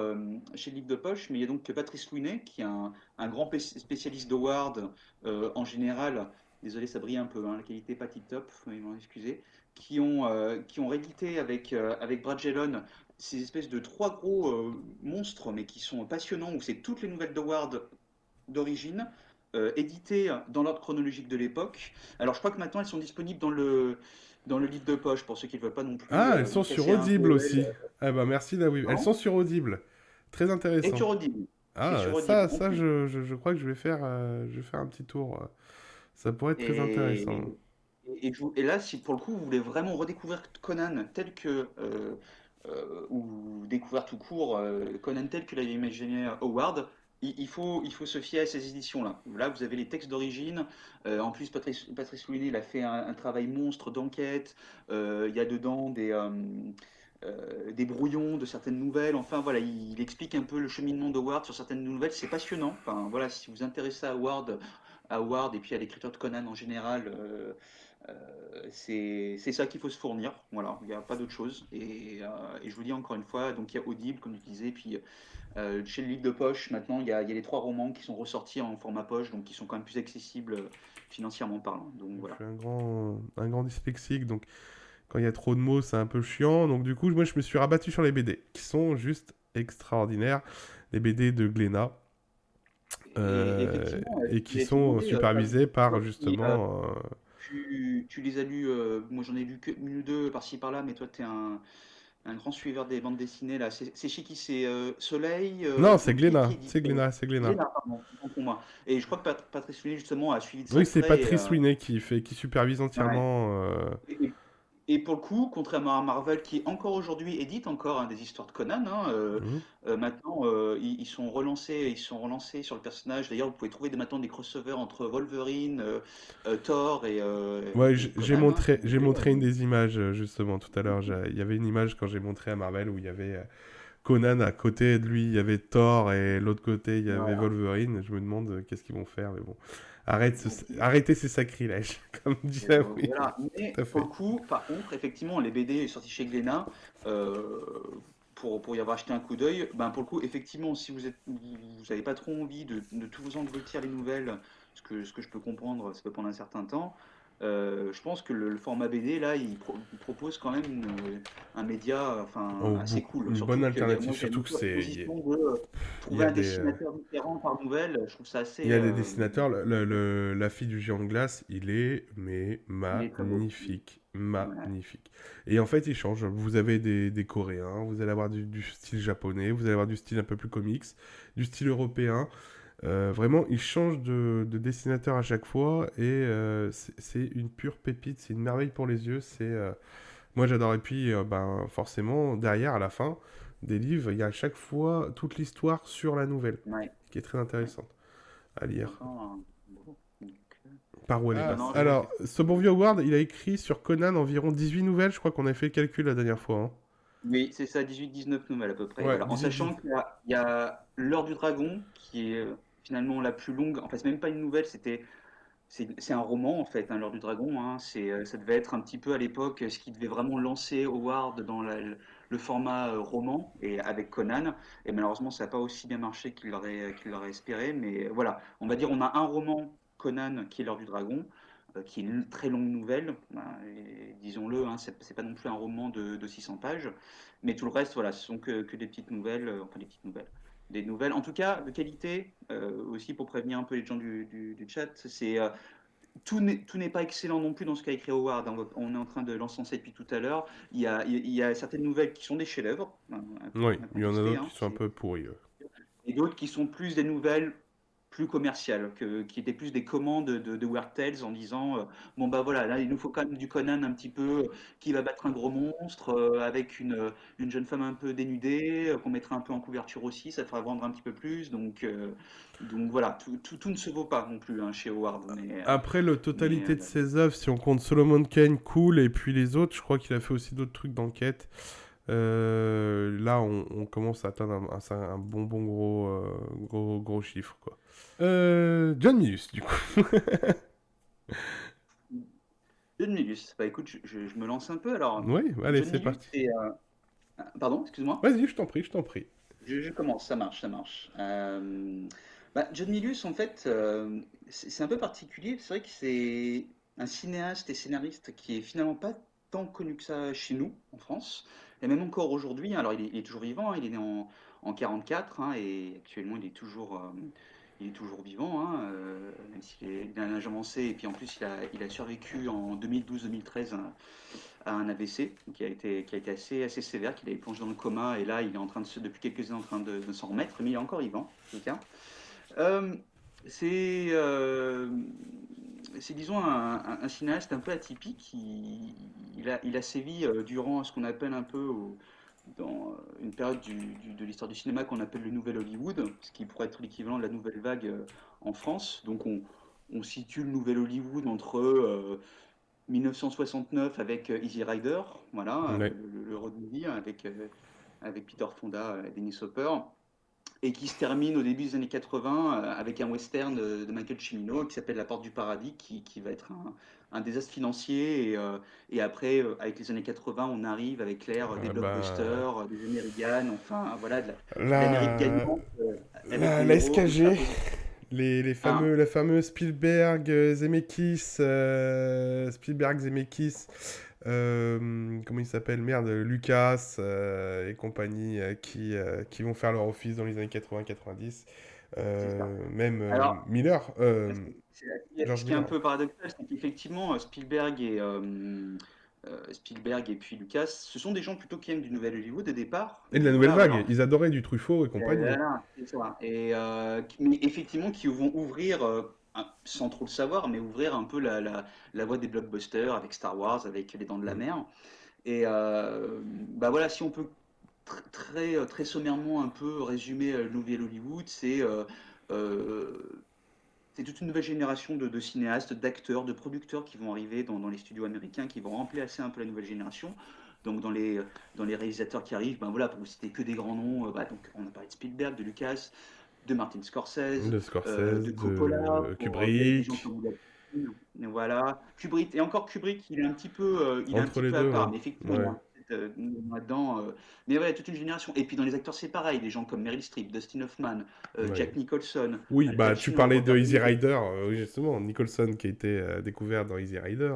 chez Livre de Poche, mais il y a donc Patrice Louinet, qui est un grand spécialiste d'Howard en général, désolé ça brille un peu, hein, la qualité n'est pas tip top, faut m'en excuser, qui ont réédité avec Brad Gellon ces espèces de trois gros monstres, mais qui sont passionnants, où c'est toutes les nouvelles d'Howard d'origine, éditées dans l'ordre chronologique de l'époque. Alors je crois que maintenant elles sont disponibles dans le livre de poche, pour ceux qui ne veulent pas non plus ah, elles sont sur casser un Audible POL. aussi. Ah bah merci David. Elles sont Pardon. sur Audible. Très Et intéressant. sur Audible. Et Ah, sur Audible en ça plus. je crois que je vais faire un petit tour. Ça pourrait être très intéressant. Et, et là, si pour le coup vous voulez vraiment redécouvrir Conan tel que, ou découvrir tout court Conan tel que l'avait imaginé Howard, il faut se fier à ces éditions-là. Là, vous avez les textes d'origine. En plus, Patrice Louinet, il a fait un travail monstre d'enquête. Il y a dedans des brouillons de certaines nouvelles. Enfin, voilà, il explique un peu le cheminement d'Howard sur certaines nouvelles. C'est passionnant. Enfin, voilà, si vous vous intéressez à Howard et puis à l'écriture de Conan en général, c'est ça qu'il faut se fournir. Voilà, il n'y a pas d'autre chose. Et je vous dis encore une fois, donc il y a Audible, comme je disais, puis chez le livre de poche, maintenant, il y a les trois romans qui sont ressortis en format poche, donc qui sont quand même plus accessibles financièrement parlant. Donc Je voilà. suis un grand dyslexique, donc quand il y a trop de mots, c'est un peu chiant. Donc du coup, moi, je me suis rabattu sur les BD, qui sont juste extraordinaires. Les BD de Glénat, Et effectivement, et je qui voulais te sont demander, supervisés par toi qui justement... tu les as lus, moi j'en ai lu une ou deux par-ci par-là, mais toi un grand suiveur des bandes dessinées là. C'est chez qui? C'est Soleil? Non, c'est Qui Glénat. édite C'est Glénat, c'est Glénat. Glénat, pardon, autant pour moi. Et je crois que Patrice Lunet justement a suivi de Oui, très c'est près. Patrice Lunet qui supervise Ouais. entièrement. Et, et pour le coup, contrairement à Marvel, qui encore aujourd'hui édite encore des histoires de Conan, hein, Mhm. maintenant ils sont relancés sur le personnage. D'ailleurs, vous pouvez trouver maintenant des crossovers entre Wolverine, Thor Ouais, et j'ai Conan, hein, si vous j'ai voulez. montré une des images justement tout à l'heure. Il y avait une image quand j'ai montré à Marvel où il y avait Conan à côté de lui, il y avait Thor et l'autre côté il y avait Voilà. Wolverine. Je me demande qu'est-ce qu'ils vont faire, mais bon. Donc, Arrêtez ces sacrilèges, comme dirait oui, voilà. tout Mais à pour le fait. coup, par contre, effectivement, les BD sortis chez Glénat, euh, pour y avoir acheté un coup d'œil, ben pour le coup, effectivement, si vous n'avez pas trop envie de tout vous engloutir les nouvelles, ce que je peux comprendre, ça peut prendre un certain temps. Je pense que le format BD, là, il propose quand même un média enfin, Oh, assez beaucoup, cool. une bonne Surtout que alternative, moi, j'aime surtout que beaucoup la c'est proposition de il y trouver a un des dessinateur différent par nouvelle. Je trouve ça il y assez. a des dessinateurs. La fille du géant de glace, il est mais Il est très beau. magnifique, Ouais. magnifique. Et en fait, il change. Vous avez des Coréens, vous allez avoir du style japonais, vous allez avoir du style un peu plus comics, du style européen. Vraiment, il change de dessinateur à chaque fois et c'est une pure pépite, c'est une merveille pour les yeux. Moi j'adore. Et puis, ben, forcément, derrière, à la fin des livres, il y a à chaque fois toute l'histoire sur la nouvelle, Ouais. qui est très Ouais. intéressante à lire. D'accord. Bon. Donc, Par où elle est non, passée. non, Alors, Sobourvie Howard, il a écrit sur Conan environ 18 nouvelles, je crois qu'on a fait le calcul la dernière fois, hein. oui, c'est ça, 18-19 nouvelles à peu près. Ouais, Voilà. En 18-10. sachant il y a L'Heure du Dragon, qui est finalement la plus longue. En fait, c'est même pas une nouvelle, c'est un roman en fait, hein, L'Heure du Dragon. Hein. Ça devait être un petit peu à l'époque ce qui devait vraiment lancer Howard dans le format roman et avec Conan. Et malheureusement, ça n'a pas aussi bien marché qu'il l'aurait espéré. Mais voilà, on va dire on a un roman Conan qui est L'Heure du Dragon, qui est une très longue nouvelle. Et disons-le, hein, c'est pas non plus un roman de 600 pages. Mais tout le reste, voilà, ce sont que des petites nouvelles, enfin des petites nouvelles. Des nouvelles, en tout cas de qualité, aussi pour prévenir un peu les gens du chat, tout n'est pas excellent non plus dans ce qu'a écrit Howard, hein. On est en train de l'encenser depuis tout à l'heure. Il y a certaines nouvelles qui sont des chefs-d'œuvre, hein, Oui, il y en a incontestés, d'autres hein, qui sont un peu pourris. et d'autres qui sont plus des nouvelles plus commerciales, qui étaient plus des commandes de Weird Tales en disant bon bah voilà, là il nous faut quand même du Conan un petit peu qui va battre un gros monstre avec une jeune femme un peu dénudée qu'on mettra un peu en couverture aussi, ça fera vendre un petit peu plus. Donc voilà, tout ne se vaut pas non plus, hein, chez Howard, Après, la mais totalité de ses œuvres, si on compte Solomon Kane, cool, et puis les autres, je crois qu'il a fait aussi d'autres trucs d'enquête. Là, on commence à atteindre un bon gros chiffre, quoi. John Milius, du coup. John Milius, bah écoute, je me lance un peu alors. Oui, allez, John c'est Milius, parti. pardon, excuse-moi. Vas-y, je t'en prie, je t'en prie. Je commence, ça marche, ça marche. Bah, John Milius, en fait, c'est un peu particulier. C'est vrai que c'est un cinéaste et scénariste qui est finalement pas tant connu que ça chez nous, en France. Et même encore aujourd'hui, hein. Alors il est toujours vivant, hein. Il est né en 44, hein, et actuellement il est toujours vivant, hein, même il a un âge avancé. Et puis en plus, il a survécu en 2012-2013 à un AVC qui a été assez sévère, qu'il avait plongé dans le coma, et là il est en train depuis quelques années en train de s'en remettre, mais il est encore vivant, en tout cas. Euh, c'est, euh, c'est disons un cinéaste un peu atypique. Il a sévi durant ce qu'on appelle un peu dans une période de l'histoire du cinéma qu'on appelle le Nouvel Hollywood, ce qui pourrait être l'équivalent de la nouvelle vague en France. Donc on situe le Nouvel Hollywood entre 1969 avec Easy Rider, voilà, Ouais. le road movie avec Peter Fonda et Dennis Hopper, et qui se termine au début des années 80 avec un western de Michael Cimino qui s'appelle La Porte du Paradis, qui va être un désastre financier. Et après, avec les années 80, on arrive avec l'ère des Ah bah, blockbusters, des American, enfin voilà, de l'Amérique la, gagnante avec des la héros ultra SKG, connus. Hein. la fameuse Spielberg, Zemeckis, comment il s'appelle? Merde, Lucas et compagnie qui vont faire leur office dans les années 80-90. C'est ça. Même Alors, Miller, Ce George qui est un Miller. peu paradoxal, c'est qu'effectivement, Spielberg Spielberg et puis Lucas, ce sont des gens plutôt qui aiment du nouvel Hollywood au départ. Et de la Donc nouvelle voilà, vague, alors, ils adoraient du Truffaut et compagnie. voilà, c'est ça. Et mais effectivement, qui vont ouvrir, sans trop le savoir, mais ouvrir un peu la voie des blockbusters avec Star Wars, avec Les Dents de la Mm. Mer. Et bah voilà, si on peut très sommairement un peu résumer le nouvel Hollywood, euh, c'est toute une nouvelle génération de cinéastes, d'acteurs, de producteurs qui vont arriver dans les studios américains, qui vont remplacer un peu la nouvelle génération. Donc dans les réalisateurs qui arrivent, ben voilà, pour vous citer que des grands noms, bah, donc on a parlé de Spielberg, de Lucas, de Martin Scorsese, De Scorsese, de Coppola, de il y a des gens Kubrick, comme voilà. Kubrick, et encore Kubrick, il est un entre petit les peu à deux, ouais. part, mais effectivement, il y a Ouais. un peu là-dedans. Mais ouais, toute une génération. Et puis dans les acteurs, c'est pareil, des gens comme Meryl Streep, Dustin Hoffman, Ouais. Jack Nicholson, Oui, Al bah tu Pacino, parlais de Robert De Easy Niro. Rider, oui, justement, Nicholson qui a été découvert dans Easy Rider.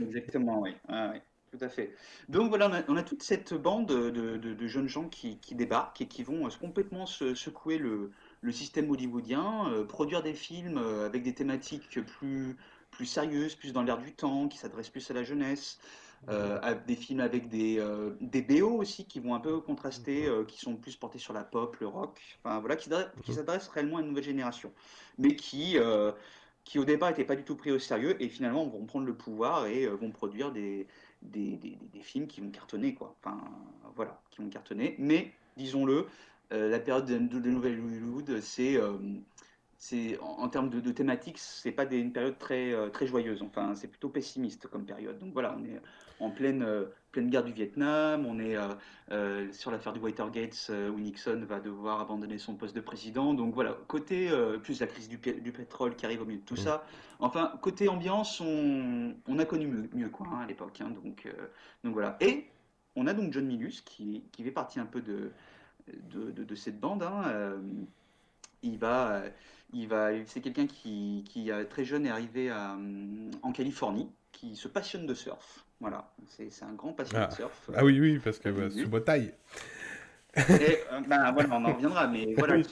Exactement, oui. Ah, oui, tout à fait. Donc voilà, on a toute cette bande de jeunes gens qui débarquent et qui vont complètement secouer le système hollywoodien, produire des films avec des thématiques plus sérieuses, plus dans l'air du temps, qui s'adressent plus à la jeunesse, des films avec des BO aussi qui vont un peu contraster, qui sont plus portés sur la pop, le rock, enfin voilà, qui Mhm. s'adressent réellement à une nouvelle génération, mais qui au départ n'étaient pas du tout pris au sérieux et finalement vont prendre le pouvoir et vont produire des films qui vont cartonner, quoi. Enfin, voilà, qui vont cartonner. Mais, disons-le, la période de Nouvelle Hollywood, en termes de thématiques, c'est pas une période très joyeuse. Enfin, c'est plutôt pessimiste comme période. Donc voilà, on est en pleine guerre du Vietnam, on est sur l'affaire du Watergate où Nixon va devoir abandonner son poste de président. Donc voilà, côté plus la crise du pétrole qui arrive au milieu de tout Mhm. ça. Enfin, côté ambiance, on a connu mieux quoi, hein, à l'époque, hein. Donc voilà. Et on a donc John Milius qui fait partie un peu de cette bande, hein. Il va, c'est quelqu'un qui très jeune est arrivé en Californie, qui se passionne de surf. Voilà, c'est un grand passionné de Ah. surf, Ah oui, oui, parce que John bah, Milius. Subotai. Et ben voilà, on en reviendra, mais voilà, Oui.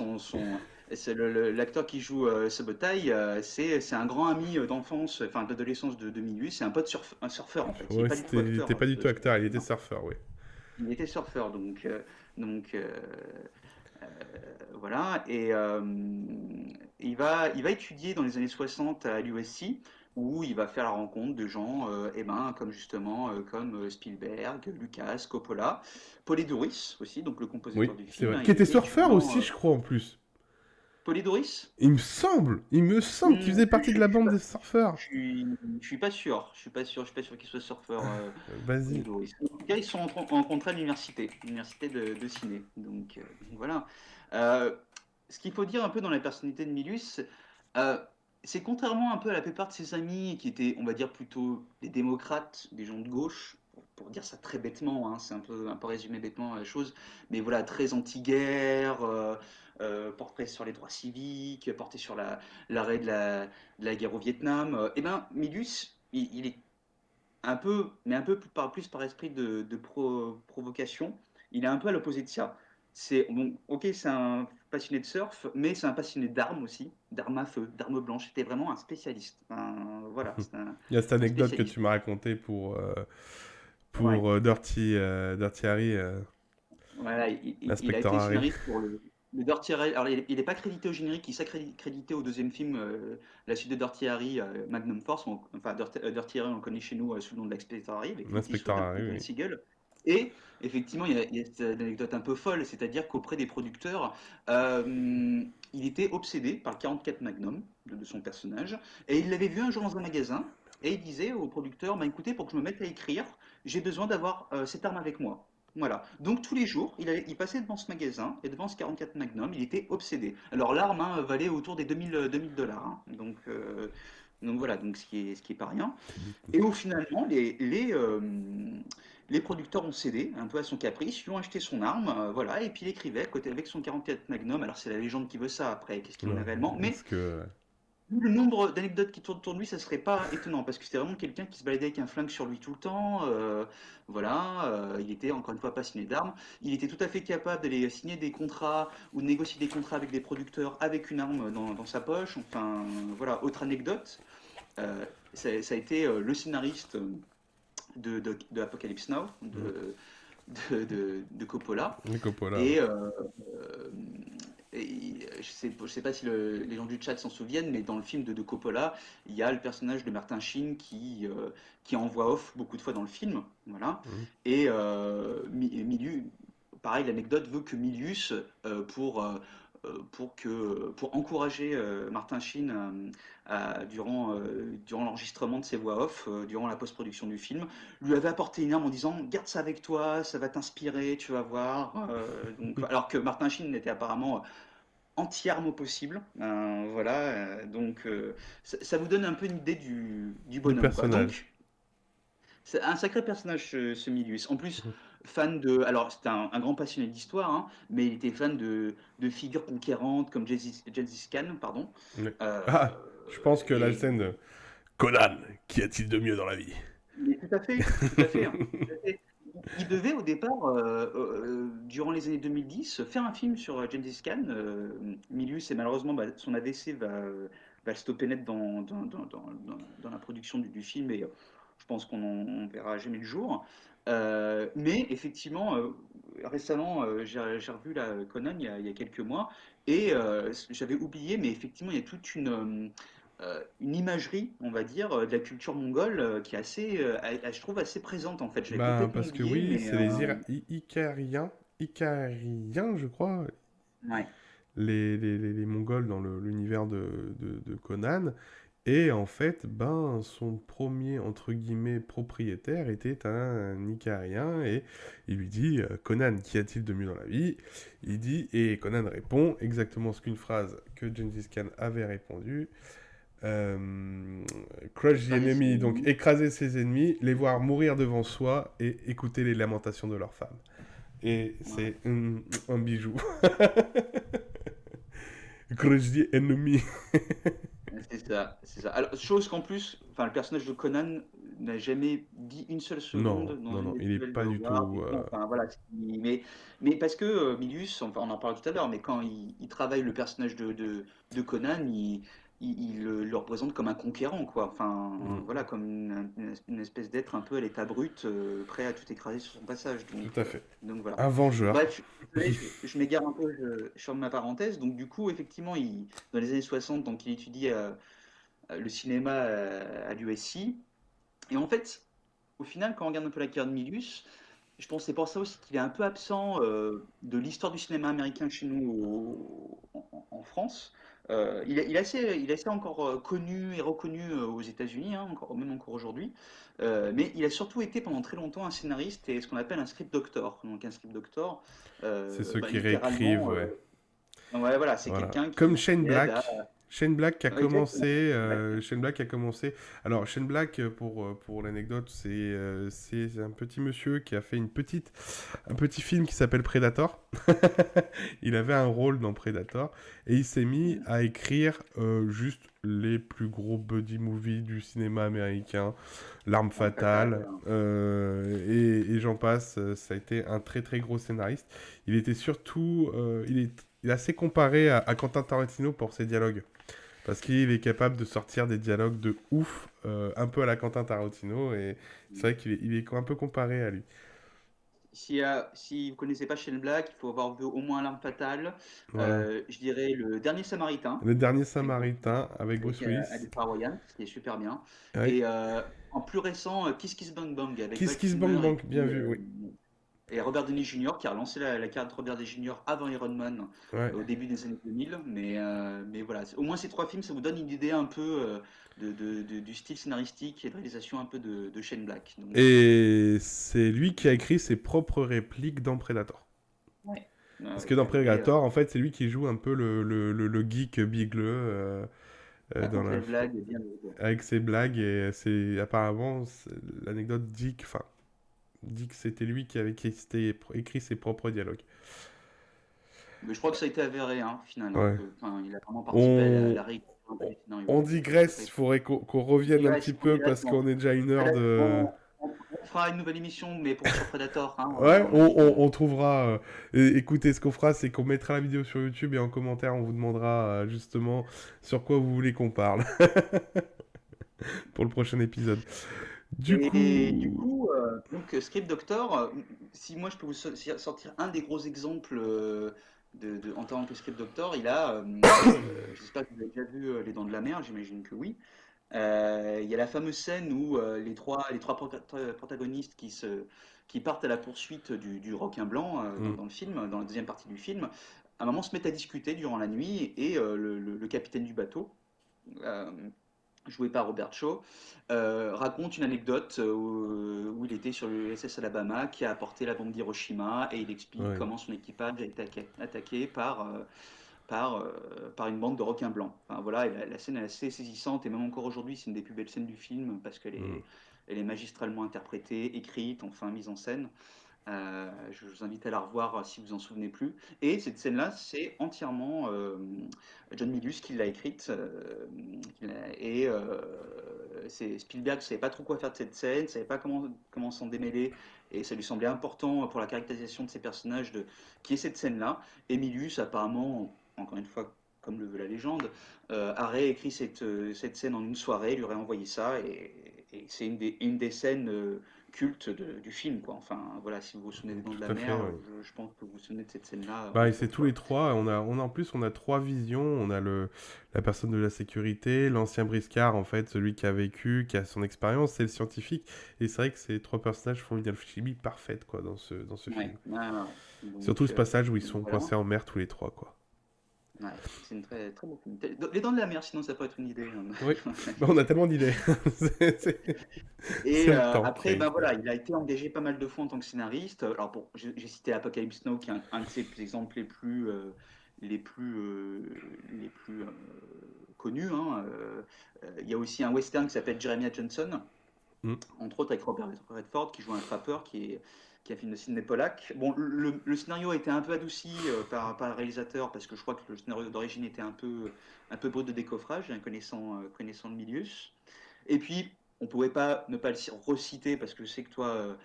c'est l'acteur qui joue Subotai, c'est un grand ami d'enfance, enfin d'adolescence de Milius, c'est un pote un surfeur en fait. Il n'est Ouais, pas du tout il était acteur, pas du tout acteur, il était non. surfeur, oui. Il était surfeur, donc euh, voilà, et il va étudier dans les années 60 à l'USC, où il va faire la rencontre de gens eh ben, comme justement comme Spielberg, Lucas, Coppola, Polydorus aussi, donc le compositeur Oui, du c'est film, vrai. hein, Qui il était était surfeur étudiant. aussi, je crois, en plus. Polydorus? Il me semble qu'il faisait partie de la Je suis bande pas, des surfeurs. je suis pas sûr, je suis pas sûr qu'il soit surfeur, Vas-y. Polydorus. En tout cas, ils sont rencontrés à l'université de ciné, donc voilà. Euh, Ce qu'il faut dire un peu dans la personnalité de Milius, euh, c'est contrairement un peu à la plupart de ses amis qui étaient, on va dire, plutôt des démocrates, des gens de gauche, pour dire ça très bêtement, hein, c'est un peu résumé bêtement la chose, mais voilà, très anti-guerre, porté sur les droits civiques, porté sur l'arrêt de la guerre au Vietnam. Eh ben, Milius, il est mais un peu plus par esprit de provocation. Il est un peu à l'opposé de ça. C'est bon, ok, c'est un passionné de surf, mais c'est un passionné d'armes aussi, d'armes à feu, d'armes blanches. C'était vraiment un spécialiste. Voilà, Il y a cette un anecdote que spécialiste. tu m'as racontée Ouais. pour Dirty Harry, Voilà, il a l'inspecteur été Harry. scénariste pour le Dirty Harry. Alors, il n'est pas crédité au générique, il s'est crédité au deuxième film, la suite de Dirty Harry, Magnum Force. Enfin, Dirty Harry, on le connaît chez nous sous le nom de l'Inspecteur Harry, avec Clint L'inspecteur Eastwood, hein, Harry, et Don oui. Siegel. Et effectivement, il y a cette anecdote un peu folle, c'est-à-dire qu'auprès des producteurs, il était obsédé par le 44 Magnum de son personnage, et il l'avait vu un jour dans un magasin, et il disait au producteur, bah, écoutez, pour que je me mette à écrire, j'ai besoin d'avoir cette arme avec moi. Voilà. Donc tous les jours, il passait devant ce magasin et devant ce 44 Magnum, il était obsédé. Alors l'arme hein, valait autour des 2000 dollars, hein. Donc voilà, donc ce qui est pas rien. Et au finalement, les producteurs ont cédé un peu à son caprice, lui ont acheté son arme, voilà, et puis il écrivait avec son 44 Magnum. Alors c'est la légende qui veut ça après, qu'est-ce qu'il en Ouais, a réellement, mais parce que... le nombre d'anecdotes qui tournent autour de lui, ça serait pas étonnant, parce que c'était vraiment quelqu'un qui se baladait avec un flingue sur lui tout le temps. Voilà, il était encore une fois passionné d'armes. Il était tout à fait capable d'aller signer des contrats ou de négocier des contrats avec des producteurs avec une arme dans sa poche. Enfin, voilà, autre anecdote, ça a été le scénariste de Apocalypse Now, Mhm. de Coppola. Et Coppola, ouais. Et, je sais pas si les gens du chat s'en souviennent, mais dans le film de Coppola, il y a le personnage de Martin Sheen qui est en voix off beaucoup de fois dans le film. Voilà. Mhm. Et pareil, l'anecdote veut que Milius, pour encourager Martin Sheen durant l'enregistrement de ses voix off, durant la post-production du film, lui avait apporté une arme en disant garde ça avec toi, ça va t'inspirer, tu vas voir. Alors que Martin Sheen n'était apparemment anti-arme possible. Voilà, ça vous donne un peu une idée du Du bonhomme, quoi. personnage. Donc, c'est un sacré personnage, ce Milius. En plus, Mhm. fan de. Alors, c'était un grand passionné d'histoire, hein, mais il était fan de figures conquérantes comme Gengis Khan, pardon. Ouais. Euh, Ah, je pense que la et scène de Conan, qu'y a-t-il de mieux dans la vie? Mais tout à fait, tout à fait, hein, tout à fait. Il devait au départ, durant les années 2010, faire un film sur Gengis Khan. Milius, et malheureusement, bah, son AVC va le stopper net dans la production du film, et je pense qu'on on verra jamais le jour. Mais effectivement, récemment, j'ai revu Conan il y a quelques mois, et j'avais oublié, mais effectivement, il y a toute une imagerie, on va dire, de la culture mongole qui est assez, je trouve assez présente en fait. J'avais Ben, complètement parce que oublié, oui, mais c'est les Icariens, Icariens, je crois, ouais. les Mongols dans l'univers de Conan. Et en fait, ben, son premier, entre guillemets, propriétaire était un Icarien. Et il lui dit, Conan, qu'y a-t-il de mieux dans la vie? Il dit, et Conan répond exactement ce qu'une phrase que Gengis Khan avait répondu. Euh, Crush the Écraser ses enemy, donc ennemis. écraser ses ennemis, les voir mourir devant soi et écouter les lamentations de leurs femmes. Et Ouais. c'est un bijou. Crush the enemy. C'est ça, c'est ça. Alors, chose qu'en plus, enfin, le personnage de Conan n'a jamais dit une seule Non, seconde dans non, une non, des il est nouvelles de pas du Howard. tout. Bon, enfin, voilà. Mais parce que Milius, enfin, on en parle tout à l'heure, mais quand il travaille le personnage de Conan, il le représente comme un conquérant, quoi. Enfin, Mm, voilà, comme une espèce d'être un peu à l'état brut, prêt à tout écraser sur son passage. tout à fait. Donc voilà. Un vengeur. Bref, désolé, je m'égare un peu, je ferme ma parenthèse. Donc du coup, effectivement, dans les années 60, donc, il étudie le cinéma à l'USC. Et en fait, au final, quand on regarde un peu la carrière de Milius, je pense que c'est pour ça aussi qu'il est un peu absent de l'histoire du cinéma américain chez nous en France. Il est assez encore connu et reconnu aux États-Unis, hein, même encore aujourd'hui. Mais il a surtout été pendant très longtemps un scénariste et ce qu'on appelle un script doctor. Donc un script doctor, C'est ceux qui réécrivent, littéralement, ouais. ouais, voilà, c'est Voilà. quelqu'un Comme qui Shane aide à. Black. Shane Black qui a commencé. Exactement. Exact. Shane Black qui a commencé. Alors, Shane Black, pour l'anecdote, c'est un petit monsieur qui a fait un petit film qui s'appelle Predator. Il avait un rôle dans Predator. Et il s'est mis Mm. à écrire juste les plus gros buddy movies du cinéma américain. L'arme Arme fatale. fatale. Et j'en passe. Ça a été un très très gros scénariste. Il était surtout. Il est assez comparé à Quentin Tarantino pour ses dialogues. Parce qu'il est capable de sortir des dialogues de ouf, un peu à la Quentin Tarantino. Et c'est vrai il est un peu comparé à lui. Si vous connaissez pas Shane Black, il faut avoir vu au moins L'arme fatale. Voilà. Je dirais Le Dernier Samaritain, Le dernier avec Bruce, Samaritain avec Bruce Willis. Jennifer Royan, qui est super bien. Ouais. Et en plus récent, Kiss Kiss Bang Bang, avec Kiss Val Kiss Bang Kilmer Bang, bien vu, oui. et Robert Downey Jr., qui a relancé la carrière de Robert Downey Jr. avant Iron Man, Ouais. au début des années 2000. Mais voilà, au moins ces trois films, ça vous donne une idée un peu du style scénaristique et de réalisation un peu de Shane Black. Donc, Et c'est lui qui a écrit ses propres répliques dans Predator. ouais. Parce que Il dans avait Predator, en fait, c'est lui qui joue un peu le geek bigleux dans raconté la, la blague et bien joué. avec ses blagues. Et c'est apparemment, l'anecdote dit que c'était lui qui avait écrit ses propres dialogues. Mais je crois que ça a été avéré, hein, au final, hein, Ouais. enfin, il a vraiment participé à On, la réécriture un peu du scénario. on Donc, digresse, après, il faudrait qu'on revienne un petit on peu dirait parce qu'on est déjà à une heure Predator, de... on fera une nouvelle émission, mais sur Predator, hein, Ouais, on invite. on trouvera... écoutez, ce qu'on fera, c'est qu'on mettra la vidéo sur YouTube et en commentaire, on vous demandera justement sur quoi vous voulez qu'on parle pour le prochain épisode. Du Et du coup, coup, donc Script Doctor, si moi je peux vous sortir un des gros exemples en tant que Script Doctor, j'espère que vous avez déjà vu Les Dents de la Mer, j'imagine que oui. Il y a la fameuse scène où les trois protagonistes qui partent à la poursuite du requin blanc hmm, dans le film, dans la deuxième partie du film, à un moment se mettent à discuter durant la nuit et le capitaine du bateau, euh, joué par Robert Shaw, raconte une anecdote où il était sur le SS Alabama qui a apporté la bombe d'Hiroshima et il explique ouais, comment son équipage a été attaqué par une bande de requins blancs. Enfin, voilà, et la scène est assez saisissante et même encore aujourd'hui, c'est une des plus belles scènes du film parce hmm, elle est magistralement interprétée, écrite, enfin mise en scène. Je vous invite à la revoir si vous en souvenez plus. Et cette scène-là, c'est entièrement John Milius qui l'a écrite. C'est Spielberg ne savait pas trop quoi faire de cette scène, ne savait pas comment s'en démêler. Et ça lui semblait important pour la caractérisation de ses personnages qu'il y ait cette scène-là. Et Milius, apparemment, encore une fois, comme le veut la légende, a réécrit cette scène en une soirée, lui aurait envoyé ça. Et c'est une des scènes culte du film, quoi. Enfin, voilà, si vous vous souvenez des Dents de la tout à fait, Mer, ouais. je pense que vous vous souvenez de cette scène-là, Bah, et entre c'est autres, tous les quoi. trois. En plus, on a trois visions. On a la personne de la sécurité, l'ancien briscard, en fait, celui qui a vécu, qui a son expérience, c'est le scientifique. Et c'est vrai que ces trois personnages font une alchimie parfaite, quoi, dans ce Ouais, film. ouais, ouais. Surtout ce passage où ils Donc sont voilà. coincés en mer tous les trois, quoi. Ouais, c'est une très, très beau film. Les Dents de la Mer, sinon ça peut être une idée, hein. Oui, bah, on a tellement d'idées. C'est Et le temps qui après, ben arrive. voilà, il a été engagé pas mal de fois en tant que scénariste. Alors bon, j'ai cité Apocalypse Now, qui est un de ses exemples les plus, euh, les plus connus, hein. Il y a aussi un western qui s'appelle Jeremiah Johnson, Hmm. entre autres avec Robert Redford, qui joue un trappeur, qui est un film de Sidney Pollack. Bon, le scénario a été un peu adouci par le réalisateur, parce que je crois que le scénario d'origine était un peu brut de décoffrage, hein, connaissant le Milius. Et puis, on ne pouvait pas ne pas le reciter, parce que je sais que toi,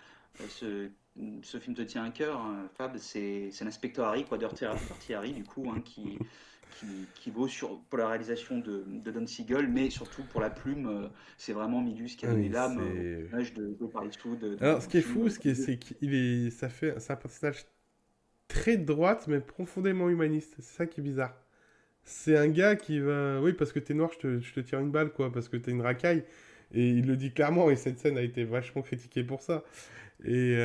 ce film te tient à cœur, hein, Fab, c'est l'inspecteur Harry, quoi, Dirty Harry, du coup, hein, qui vaut pour la réalisation de Don Siegel, mais surtout pour la plume, c'est vraiment Milius qui a Ah donné oui, l'âme au c'est... personnage de Paris Eastwood Alors, dans ce le qui est fou, film. c'est qu'il est... C'est un personnage très de droite, mais profondément humaniste. C'est ça qui est bizarre. C'est un gars qui va... Oui, parce que t'es noir, je te tire une balle, quoi, parce que t'es une racaille. Et il le dit clairement, et cette scène a été vachement critiquée pour ça. Et...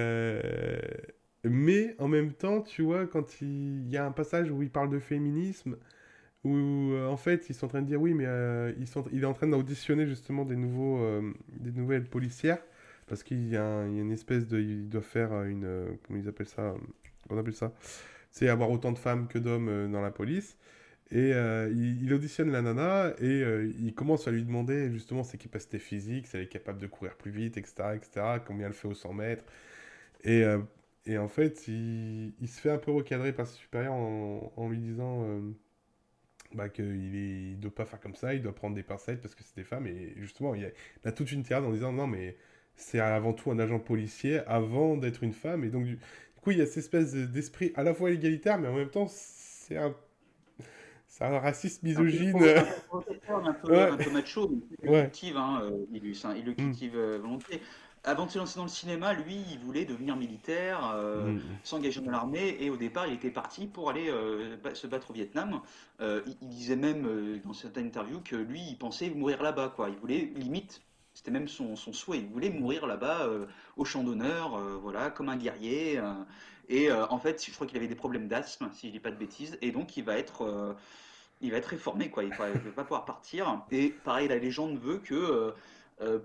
Mais en même temps, tu vois, quand il y a un passage où il parle de féminisme, où en fait ils sont en train de dire oui, mais il est en train d'auditionner justement des nouvelles policières, parce il y a une espèce de... Il doit faire une... comment ils appellent ça on appelle ça c'est avoir autant de femmes que d'hommes dans la police. Et il auditionne la nana et il commence à lui demander justement ses capacités physiques, si elle est capable de courir plus vite, etc., etc., combien elle fait au 100 mètres. Et, euh, et en fait, il se fait un peu recadrer par ses supérieurs en lui disant bah, il doit pas faire comme ça, il doit prendre des pincettes parce que c'est des femmes. Et justement, il a toute une tirade en disant non, mais c'est avant tout un agent policier avant d'être une femme. Et donc, du coup, il y a cette espèce d'esprit à la fois égalitaire, mais en même temps, c'est un raciste misogyne. Un peu provocateur, Ouais, un peu macho, mais il le ouais. cultive, hein, Milius, hein, il le Mm, cultive volontiers. Avant de se lancer dans le cinéma, lui, il voulait devenir militaire, mm, s'engager dans l'armée, et au départ, il était parti pour aller se battre au Vietnam. Il disait même dans certaines interviews que lui, il pensait mourir là-bas, quoi. Il voulait, limite, c'était même son souhait, il voulait mourir là-bas au champ d'honneur, voilà, comme un guerrier. En fait, je crois qu'il avait des problèmes d'asthme, si je dis pas de bêtises, et donc il va être réformé, quoi. Il va pas pouvoir partir. Et pareil, la légende veut que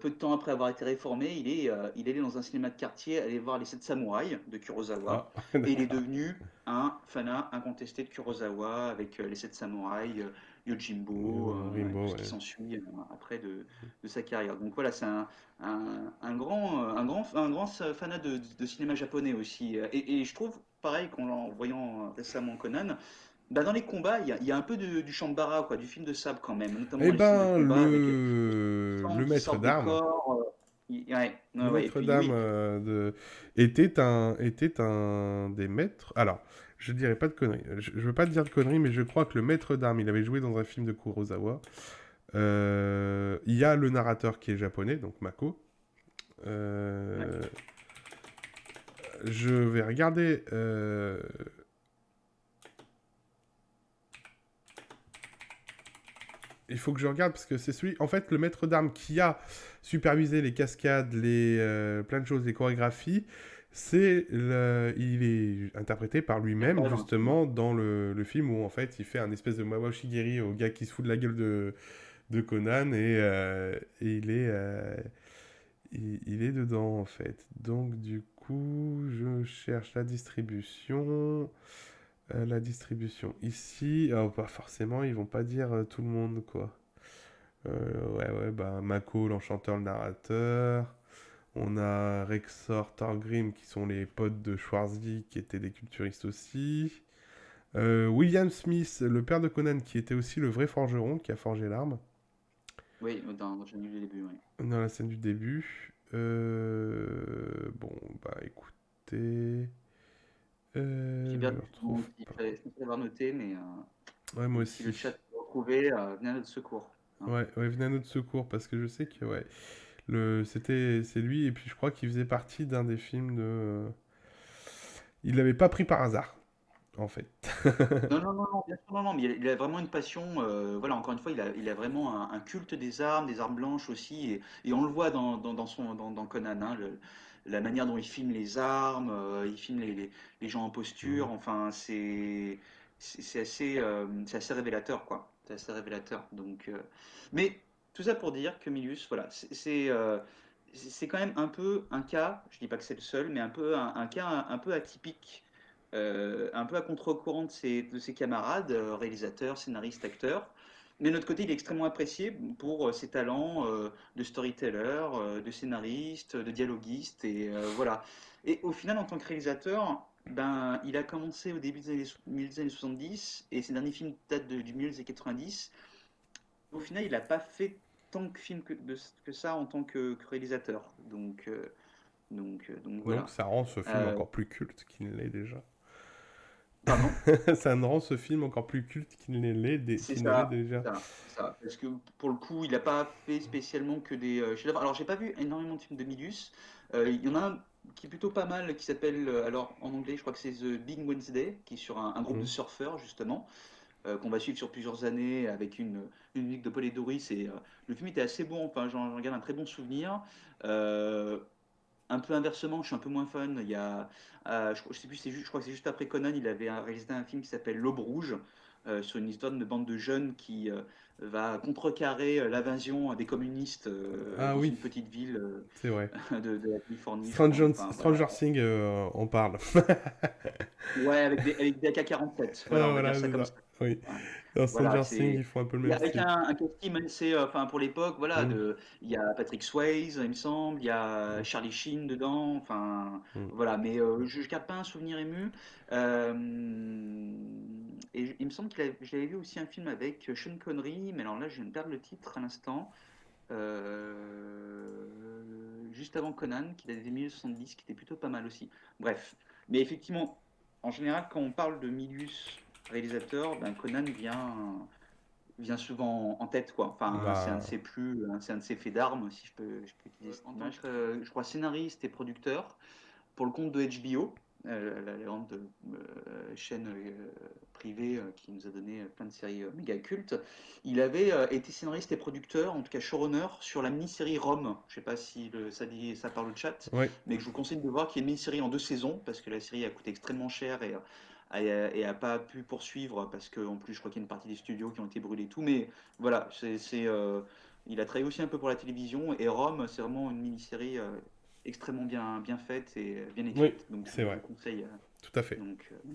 peu de temps après avoir été réformé, il est allé dans un cinéma de quartier, aller voir Les Sept Samouraïs de ah, Kurosawa, et il est d'accord. devenu un fanat incontesté de Kurosawa avec Les Sept Samouraïs, Yojimbo, et tout Rimbaud, ce qui ouais. s'ensuit après de sa carrière. Donc voilà, c'est un grand fanat de cinéma japonais aussi. Et je trouve, pareil, en voyant récemment Conan, bah dans les combats, il y a un peu du Shambhala, quoi, du film de sable quand même, Eh notamment les scènes de ben, combat avec sang le qui maître sort des d'armes, corps. Ouais, ouais, le ouais. Et maître puis d'armes oui, était un des maîtres. Alors, je dirais pas de conneries. Je veux pas te dire de conneries, mais je crois que le maître d'armes, il avait joué dans un film de Kurosawa. Il y a le narrateur qui est japonais, donc Mako. Euh, Ouais. je vais regarder. Il faut que je regarde parce que c'est celui. En fait, le maître d'armes qui a supervisé les cascades, plein de choses, les chorégraphies, il est interprété par Il lui-même apparaît dans le film. justement dans le film où en fait il fait un espèce de Mawa Shigeri au gars qui se fout de la gueule de Conan et il est dedans en fait. Donc du coup, je cherche la distribution. La distribution ici, oh, pas forcément, ils vont pas dire tout le monde quoi. Ouais, bah Mako, l'enchanteur, le narrateur. On a Rexor, Thorgrim qui sont les potes de Schwarzy qui étaient des culturistes aussi. William Smith, le père de Conan qui était aussi le vrai forgeron qui a forgé l'arme Oui, j'ai vu le début, oui. dans la scène du début. Bon, bah écoutez. J'ai Je perdu le son nom retrouve aussi. pas. Je pensais l'avoir noté, mais Ouais, moi donc si le aussi. chat peut retrouver, venez à notre secours. Hein. Ouais, venez à notre secours parce que je sais que ouais, c'est lui et puis je crois qu'il faisait partie d'un des films de. Il l'avait pas pris par hasard en fait. Non, non, non, non, bien sûr, non, non, mais il a vraiment une passion. Voilà, encore une fois, il a vraiment un culte des armes blanches aussi, et on le voit dans Conan, hein, la manière dont il filme les armes, il filme les gens en posture. Enfin, c'est assez révélateur, quoi. C'est assez révélateur. Donc, mais tout ça pour dire que Milius, voilà, c'est quand même un peu un cas. Je dis pas que c'est le seul, mais un peu un cas un peu atypique, un peu à contre-courant de ses camarades, réalisateurs, scénaristes, acteurs. Mais de notre côté, il est extrêmement apprécié pour ses talents de storyteller, de scénariste, de dialoguiste, et voilà. Et au final, en tant que réalisateur, ben, il a commencé au début des années 70, et ses derniers films datent du milieu des années 90. Au final, il n'a pas fait tant de films que ça en tant que réalisateur. Donc Donc voilà. ça rend ce film Euh, encore plus culte qu'il ne l'est déjà. Pardon? Ça rend ce film encore plus culte C'est qu'il ne l'est ça, déjà. c'est ça. Parce que pour le coup, il n'a pas fait spécialement que des chefs-d'œuvre. Alors, j'ai pas vu énormément de films de Milius. Il y en a un qui est plutôt pas mal, qui s'appelle, alors en anglais, je crois que c'est The Big Wednesday, qui est sur un groupe de Mm. surfeurs, justement, qu'on va suivre sur plusieurs années avec une musique de Paul et Doris. Et le film était assez bon, enfin, j'en garde un très bon souvenir. Euh, un peu inversement, je suis un peu moins fan. Il y a, je sais plus, je crois que c'est juste après Conan, il avait réalisé un film qui s'appelle L'Aube Rouge, sur une histoire de bande de jeunes qui va contrecarrer l'invasion des communistes Ah dans oui, une petite ville c'est vrai. de la Californie, je crois. Enfin, voilà. Stranger Things, on parle. Ouais, avec des AK-47. Voilà, Ah, on va dire voilà, ça c'est comme ça. ça. Oui. Ouais. Dans Voilà, Stranger Things, c'est ils font un peu le et même avec style. un casting assez, enfin pour l'époque, voilà, Mm, il y a Patrick Swayze, il me semble, il y a mm, Charlie Sheen dedans, enfin mm. voilà, mais je garde pas un souvenir ému. Euh, et il me semble j'avais vu aussi un film avec Sean Connery, mais alors là je viens de perdre le titre à l'instant. Juste avant Conan, qui date des 1970, qui était plutôt pas mal aussi. Bref, mais effectivement, en général, quand on parle de Milius réalisateur, ben Conan vient souvent en tête, quoi. Enfin, Bah, c'est un de ses faits d'armes, si je peux utiliser cette image. Je crois scénariste et producteur pour le compte de HBO, la grande chaîne privée qui nous a donné plein de séries méga cultes. Il avait été scénariste et producteur, en tout cas showrunner, sur la mini-série Rome. Je ne sais pas si ça parle le chat, ouais. mais que je vous conseille de voir, qui est une mini-série en 2 saisons, parce que la série a coûté extrêmement cher et a pas pu poursuivre, parce qu'en plus, je crois qu'il y a une partie des studios qui ont été brûlés et tout. Mais voilà, il a travaillé aussi un peu pour la télévision, et Rome, c'est vraiment une mini-série extrêmement bien faite et bien Oui, écrite. Donc c'est je vous vrai. conseille. Tout à fait.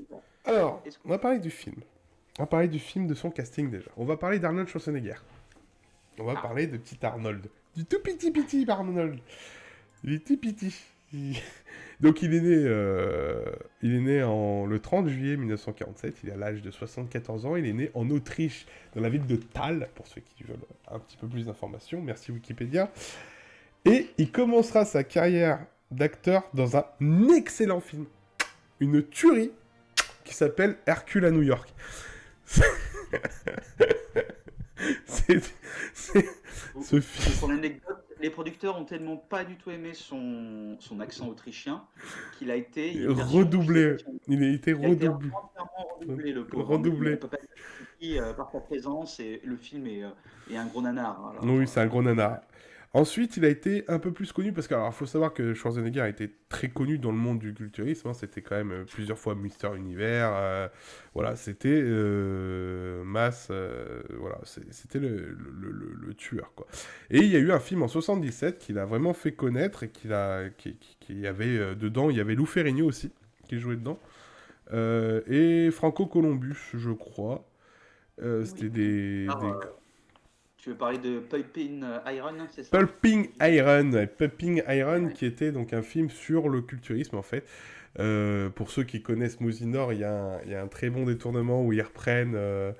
Bon. Alors, Est-ce que- on va parler du film. On va parler du film, de son casting déjà. On va parler d'Arnold Schwarzenegger. On va Ah, parler de petit Arnold. Du tout petit Arnold. Il est petit. Donc il est né le 30 juillet 1947, il a l'âge de 74 ans, il est né en Autriche, dans la ville de Thal, pour ceux qui veulent un petit peu plus d'informations, merci Wikipédia. Et il commencera sa carrière d'acteur dans un excellent film, une tuerie, qui s'appelle Hercule à New York. C'est, c'est- pour, ce pour film... son anecdote, les producteurs ont tellement pas du tout aimé son accent autrichien qu'il a été une version, je sais pas Redoublé. si on Il a été il a été redoublé. entièrement redoublé, le pauvre, hein, mais on Redoublé. peut pas dire qu'il par sa présence et le film est un gros nanar. Oui, Alors, c'est un gros nanar. Ensuite, il a été un peu plus connu parce qu'il faut savoir que Schwarzenegger a été très connu dans le monde du culturisme, hein. C'était quand même plusieurs fois Mister Univers. Voilà, c'était masse. Voilà, c'était le tueur, quoi. Et il y a eu un film en 77 qui l'a vraiment fait connaître et qui avait dedans, il y avait Lou Ferrigno aussi qui jouait dedans. Et Franco Columbus, je crois. C'était oui. Alors, tu veux parler de Pulpin Iron, c'est ça? Pulping Iron, ouais, Pulping Iron, Ouais. qui était donc un film sur le culturisme en fait. Pour ceux qui connaissent Mosinor, il y a un très bon détournement où ils reprennent un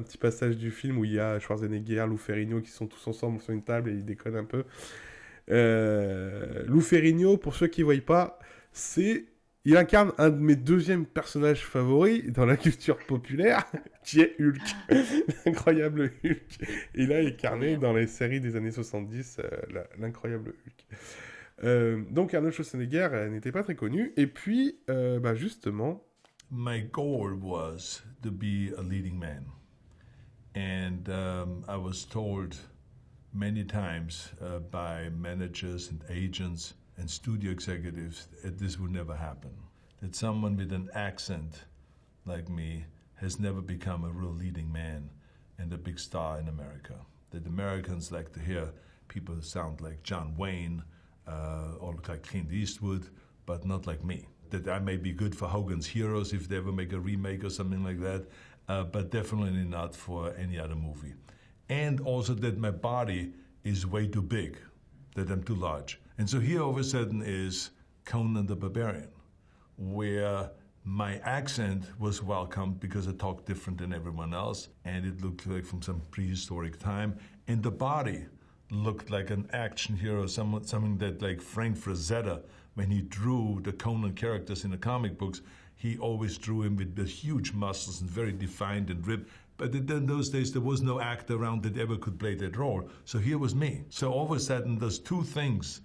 petit passage du film où il y a Schwarzenegger, Lou Ferrigno qui sont tous ensemble sur une table et ils déconnent un peu. Lou Ferrigno, pour ceux qui ne voient pas, c'est il incarne un de mes deuxièmes personnages favoris dans la culture populaire, qui est Hulk. L'incroyable Hulk. Il a incarné dans les séries des années 70 l'incroyable Hulk. Donc Arnold Schwarzenegger n'était pas très connu. Et puis, justement... My goal was to be a leading man. And I was told many times by managers and agents and studio executives that this would never happen. That someone with an accent like me has never become a real leading man and a big star in America. That Americans like to hear people sound like John Wayne or look like Clint Eastwood, but not like me. That I may be good for Hogan's Heroes if they ever make a remake or something like that, but definitely not for any other movie. And also that my body is way too big, that I'm too large. And so here all of a sudden is Conan the Barbarian, where my accent was welcomed because I talked different than everyone else, and it looked like from some prehistoric time, and the body looked like an action hero, something that like Frank Frazetta, when he drew the Conan characters in the comic books, he always drew him with the huge muscles and very defined and ripped. But in those days, there was no actor around that ever could play that role. So here was me. So all of a sudden, those two things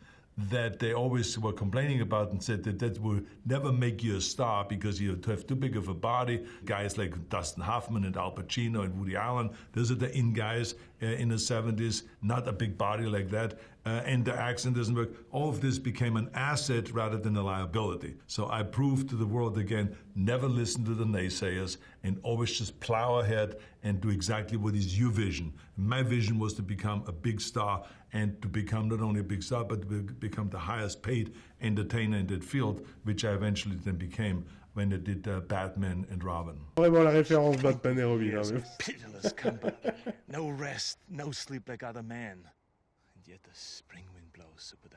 that they always were complaining about and said that will never make you a star because you have too big of a body. Guys like Dustin Hoffman and Al Pacino and Woody Allen, those are the in guys in the 70s, not a big body like that. And the accent doesn't work. All of this became an asset rather than a liability. So I proved to the world again, never listen to the naysayers and always just plow ahead and do exactly what is your vision. My vision was to become a big star and to become not only a big star, but to become the highest paid entertainer in that field, which I eventually then became when I did Batman and Robin. Vraiment la référence Batman et Robin. Years of pitiless company, no rest, no sleep like other men. And yet the spring wind blows super die.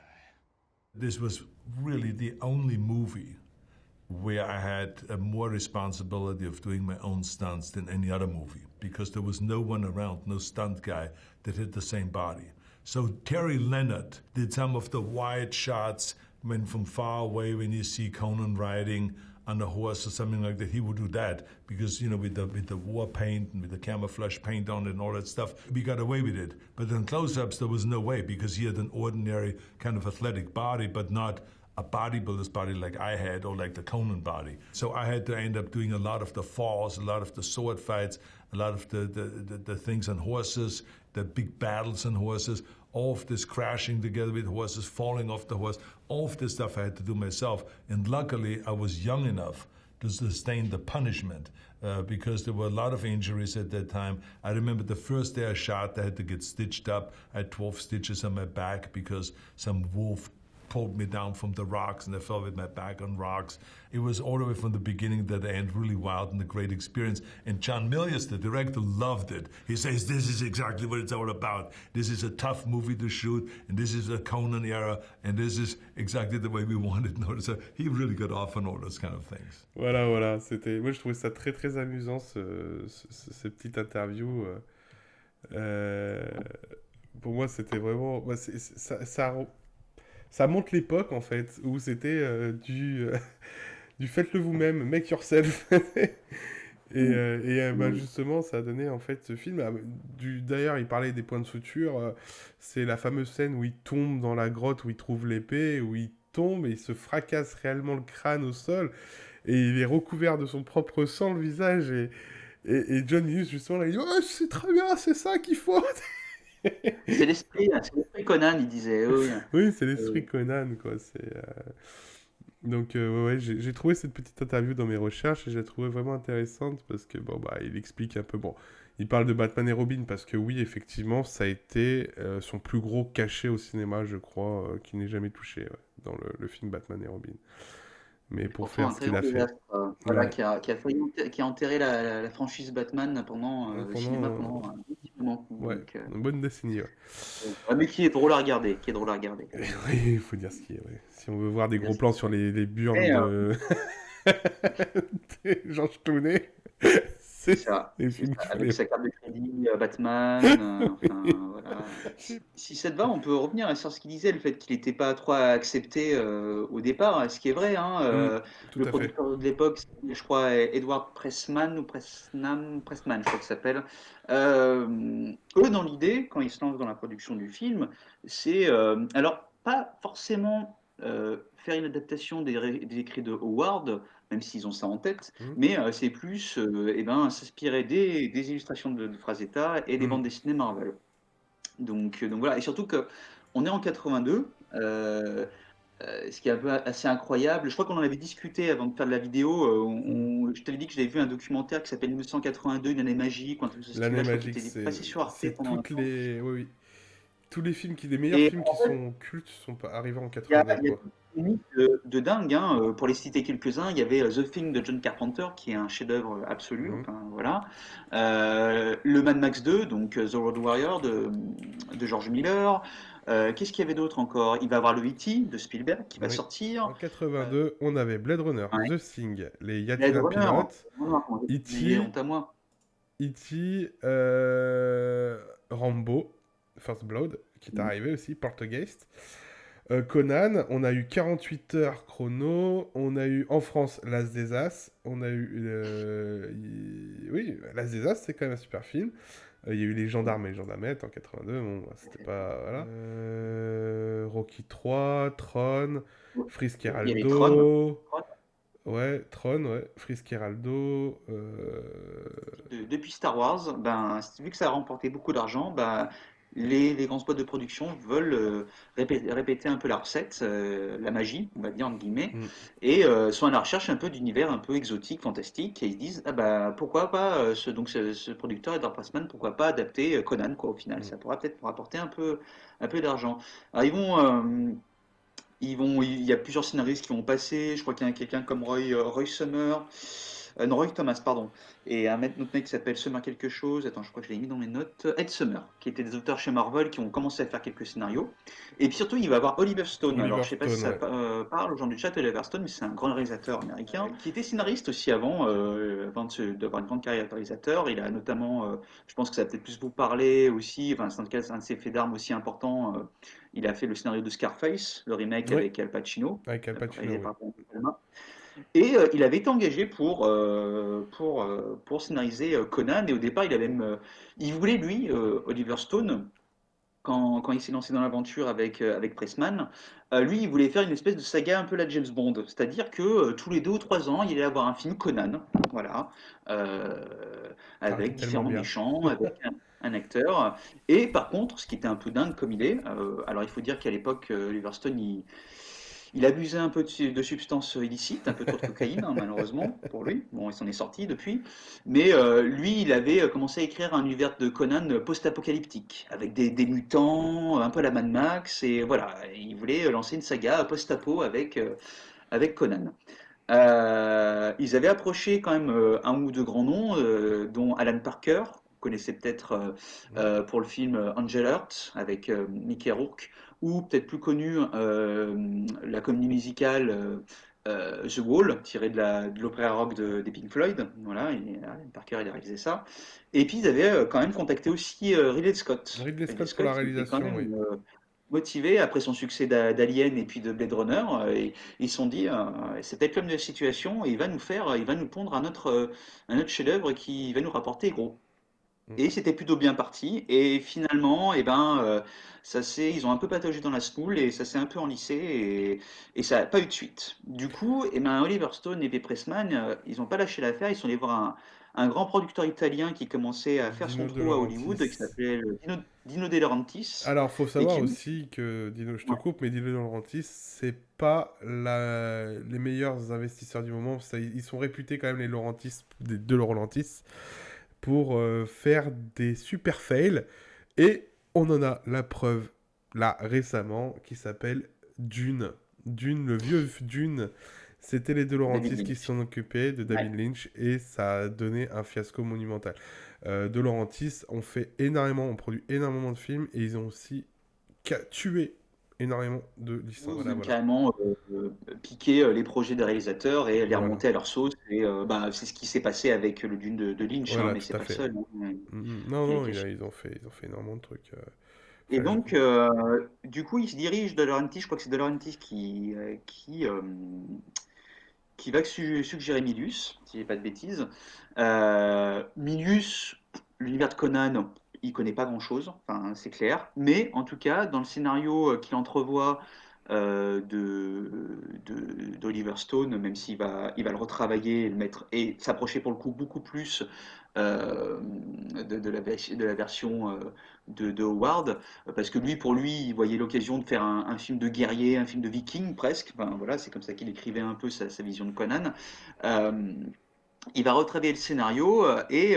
This was really the only movie where I had more responsibility of doing my own stunts than any other movie because there was no one around, no stunt guy that had the same body. So Terry Leonard did some of the wide shots when from far away when you see Conan riding on a horse or something like that, he would do that because, you know, with the war paint and with the camouflage paint on it and all that stuff, we got away with it. But in close-ups, there was no way because he had an ordinary kind of athletic body, but not a bodybuilder's body like I had or like the Conan body. So I had to end up doing a lot of the falls, a lot of the sword fights, a lot of the things on horses, the big battles on horses, all of this crashing together with horses, falling off the horse, all of this stuff I had to do myself. And luckily, I was young enough to sustain the punishment because there were a lot of injuries at that time. I remember the first day I shot, I had to get stitched up. I had 12 stitches on my back because some wolf pulled me down from the rocks and I fell with my back on rocks. It was all the way from the beginning to the end really wild and a great experience. And John Milius, the director, loved it. He says, this is exactly what it's all about. This is a tough movie to shoot and this is a Conan era and this is exactly the way we wanted it. So he really got off on all those kind of things. Voilà. Moi, je trouvais ça très, très amusant, ces petites interviews. Pour moi, c'était vraiment... Ça montre l'époque, en fait, où c'était du faites-le vous-même, make yourself. Bah, justement, ça a donné en fait ce film. D'ailleurs, il parlait des points de suture. C'est la fameuse scène où il tombe dans la grotte où il trouve l'épée, où il tombe et il se fracasse réellement le crâne au sol. Et il est recouvert de son propre sang, le visage. Et John Hughes, justement, là, il dit oh, c'est très bien, c'est ça qu'il faut. C'est l'esprit Conan, il disait. Oui, Oui, c'est l'esprit oui. Conan, quoi. Donc, ouais, j'ai trouvé cette petite interview dans mes recherches et je l'ai trouvée vraiment intéressante parce que, bon, bah, il explique un peu, bon, il parle de Batman et Robin parce que, oui, effectivement, ça a été son plus gros cachet au cinéma, je crois, qui n'est jamais touché, ouais, dans le film Batman et Robin. Mais pour Pourtant, faire un ce très qu'il grand a fait. désastre, voilà, Ouais. qui a enterré la franchise Batman pendant le cinéma Pendant, pendant un petit moment. ouais, Donc, une bonne décennie, ouais. mais qui est drôle à regarder, qui est drôle à regarder. Oui, il faut dire ce qui est, ouais. Si on veut voir des Faut dire gros ce plans qu'il sur les burnes est. de Georges Clooney, C'est c'est ça, les c'est films ça, qu'il avec fallait. sa carte de crédit, Batman, enfin voilà. Si ça te va, on peut revenir sur ce qu'il disait, le fait qu'il n'était pas trop accepté au départ, ce qui est vrai, hein. Hmm, tout Le à fait. producteur de l'époque, c'était, je crois, Edward Pressman ou Pressman, je crois qu'il s'appelle. Eux, dans l'idée, quand ils se lancent dans la production du film, c'est alors pas forcément faire une adaptation des écrits de Howard, même s'ils ont ça en tête. Hmm, Mais c'est plus s'inspirer des illustrations de Frazetta et des hmm. bandes dessinées Marvel. Donc voilà, et surtout que on est en 82, ce qui est un peu assez incroyable. Je crois qu'on en avait discuté avant de faire de la vidéo. Je t'avais dit que j'avais vu un documentaire qui s'appelle 1982, une année magique, ou un truc de ce L'année style-là. Je crois qu'il magique, était passé sur Arte c'est pendant un toutes temps. les, oui, oui, tous les films les meilleurs Et films qui en fait, sont cultes sont pas arrivés en il 82, y a quoi. toute une mythe de dingue, hein. Pour les citer quelques-uns, il y avait The Thing de John Carpenter, qui est un chef-d'œuvre absolu. Hmm. Enfin, voilà. Le Mad Max 2, donc The Road Warrior de George Miller. Qu'est-ce qu'il y avait d'autre encore? Il va y avoir le E.T. de Spielberg qui va Oui. sortir. En Euh, 82, on avait Blade Runner, ouais. The Thing, les Y a-t-il Blade un Runner. pilote, Blade Runner, comment j'ai oublié, E.T., honte à moi. E.T., Rambo, First Blood, qui est arrivé aussi, Poltergeist. Conan, on a eu 48 heures chrono, on a eu en France L'As des As, on a eu. Oui, L'As des As, c'est quand même un super film. Il y a eu Les Gendarmes et les Gendarmettes en 82, bon, bah, c'était pas. Voilà. Rocky 3, Tron, Il y avait Tron. Friskeraldo. Ouais, Tron, ouais. Friskeraldo. Depuis Star Wars, ben, vu que ça a remporté beaucoup d'argent, ben, les grosses boîtes de production veulent répéter un peu la recette, la magie, on va dire entre guillemets, Hmm, et sont à la recherche un peu d'univers un peu exotique, fantastique, et ils se disent ah bah pourquoi pas ce producteur Edward Pressman, pourquoi pas adapter Conan quoi au final, hmm. ça pourra peut-être rapporter un peu d'argent. Alors il y a plusieurs scénaristes qui vont passer. Je crois qu'il y a quelqu'un comme Roy Summer, non, Roy Thomas, pardon. Et autre mec qui s'appelle Summer quelque chose. Attends, je crois que je l'ai mis dans mes notes. Ed Summer, qui étaient des auteurs chez Marvel qui ont commencé à faire quelques scénarios. Et puis surtout, il va y avoir Oliver Stone. Alors, Oliver je sais pas si Stone, ça ouais. parle aux gens du chat, Oliver Stone, mais c'est un grand réalisateur américain qui était scénariste aussi avant d'avoir une grande carrière de réalisateur. Il a notamment, je pense que ça va peut-être plus vous parler aussi, enfin, c'est en tout cas un de ses faits d'armes aussi importants. Il a fait le scénario de Scarface, le remake Oui, avec Al Pacino, avec Al Pacino, réalisé oui. par Brian De Palma. Et il avait été engagé pour scénariser Conan. Et au départ, il voulait, lui, Oliver Stone, quand il s'est lancé dans l'aventure avec Pressman, lui, il voulait faire une espèce de saga un peu la James Bond. C'est-à-dire que tous les 2 ou 3 ans, il allait avoir un film Conan, voilà, euh, Ça aurait été avec tellement différents bien. méchants, avec un acteur. Et par contre, ce qui était un peu dingue comme il est, alors il faut dire qu'à l'époque, Oliver Stone, il abusait un peu de substances illicites, un peu trop de cocaïne, hein, malheureusement, pour lui. Bon, il s'en est sorti depuis. Mais lui, il avait commencé à écrire un univers de Conan post-apocalyptique, avec des mutants, un peu à la Mad Max, et voilà, il voulait lancer une saga post-apo avec Conan. Ils avaient approché quand même un ou deux grands noms, dont Alan Parker, vous connaissez peut-être Hmm. pour le film Angel Heart avec Mickey Rourke, ou peut-être plus connu la comédie musicale The Wall, tirée de l'opéra rock des Pink Floyd. Voilà, Alan Parker il a réalisé ça. Et puis ils avaient quand même contacté aussi Ridley Scott. Ridley Ridley Scott pour la Scott, il était quand réalisation, oui. même motivé après son succès d'Alien et puis de Blade Runner. Et ils se sont dit, c'est peut-être l'homme de la situation et il va nous pondre un autre chef-d'œuvre qui va nous rapporter gros. Mm. Et c'était plutôt bien parti. Et finalement, eh ben, ils ont un peu pataugé dans la semoule et ça s'est un peu enlissé et ça n'a pas eu de suite. Du coup, eh ben, Oliver Stone et P. Pressman, ils n'ont pas lâché l'affaire. Ils sont allés voir un grand producteur italien qui commençait à faire son Dino De trou à Hollywood, qui Laurentiis. s'appelait Dino De Laurentiis. Alors, faut Et savoir qui, aussi que Dino, je te ouais, coupe, mais Dino De Laurentiis, c'est pas les meilleurs investisseurs du moment. Ils sont réputés quand même les Laurentiis, de Laurentiis, pour faire des super fails. Et on en a la preuve là récemment qui s'appelle Dune. Dune, le vieux Dune. C'était les De David Laurentiis qui Lynch. s'en occupaient de Ouais. David Lynch et ça a donné un fiasco monumental. De Laurentiis ont fait énormément, ont produit énormément de films et ils ont aussi tué énormément de licences. Ou Voilà, même voilà. carrément piquer les projets des réalisateurs et les Voilà, remonter à leur sauce. Et bah, c'est ce qui s'est passé avec le Dune de Lynch, hein, voilà, mais tout c'est à pas le fait. seul, hein, Non, non, qui a chié. ils ont fait énormément de trucs. Et Enfin, donc, du coup, il se dirige de Laurentiis, je crois que c'est de Laurentiis qui va suggérer Milius, si j'ai pas de bêtises. Milius, l'univers de Conan, il connaît pas grand-chose, enfin, c'est clair. Mais en tout cas, dans le scénario qu'il entrevoit d'Oliver Stone, même il va le retravailler et le mettre et s'approcher pour le coup beaucoup plus de la version de Howard, parce que lui, pour lui, il voyait l'occasion de faire un film de guerrier, un film de viking presque. Enfin, voilà, c'est comme ça qu'il écrivait un peu sa vision de Conan. Euh, il va retravailler le scénario et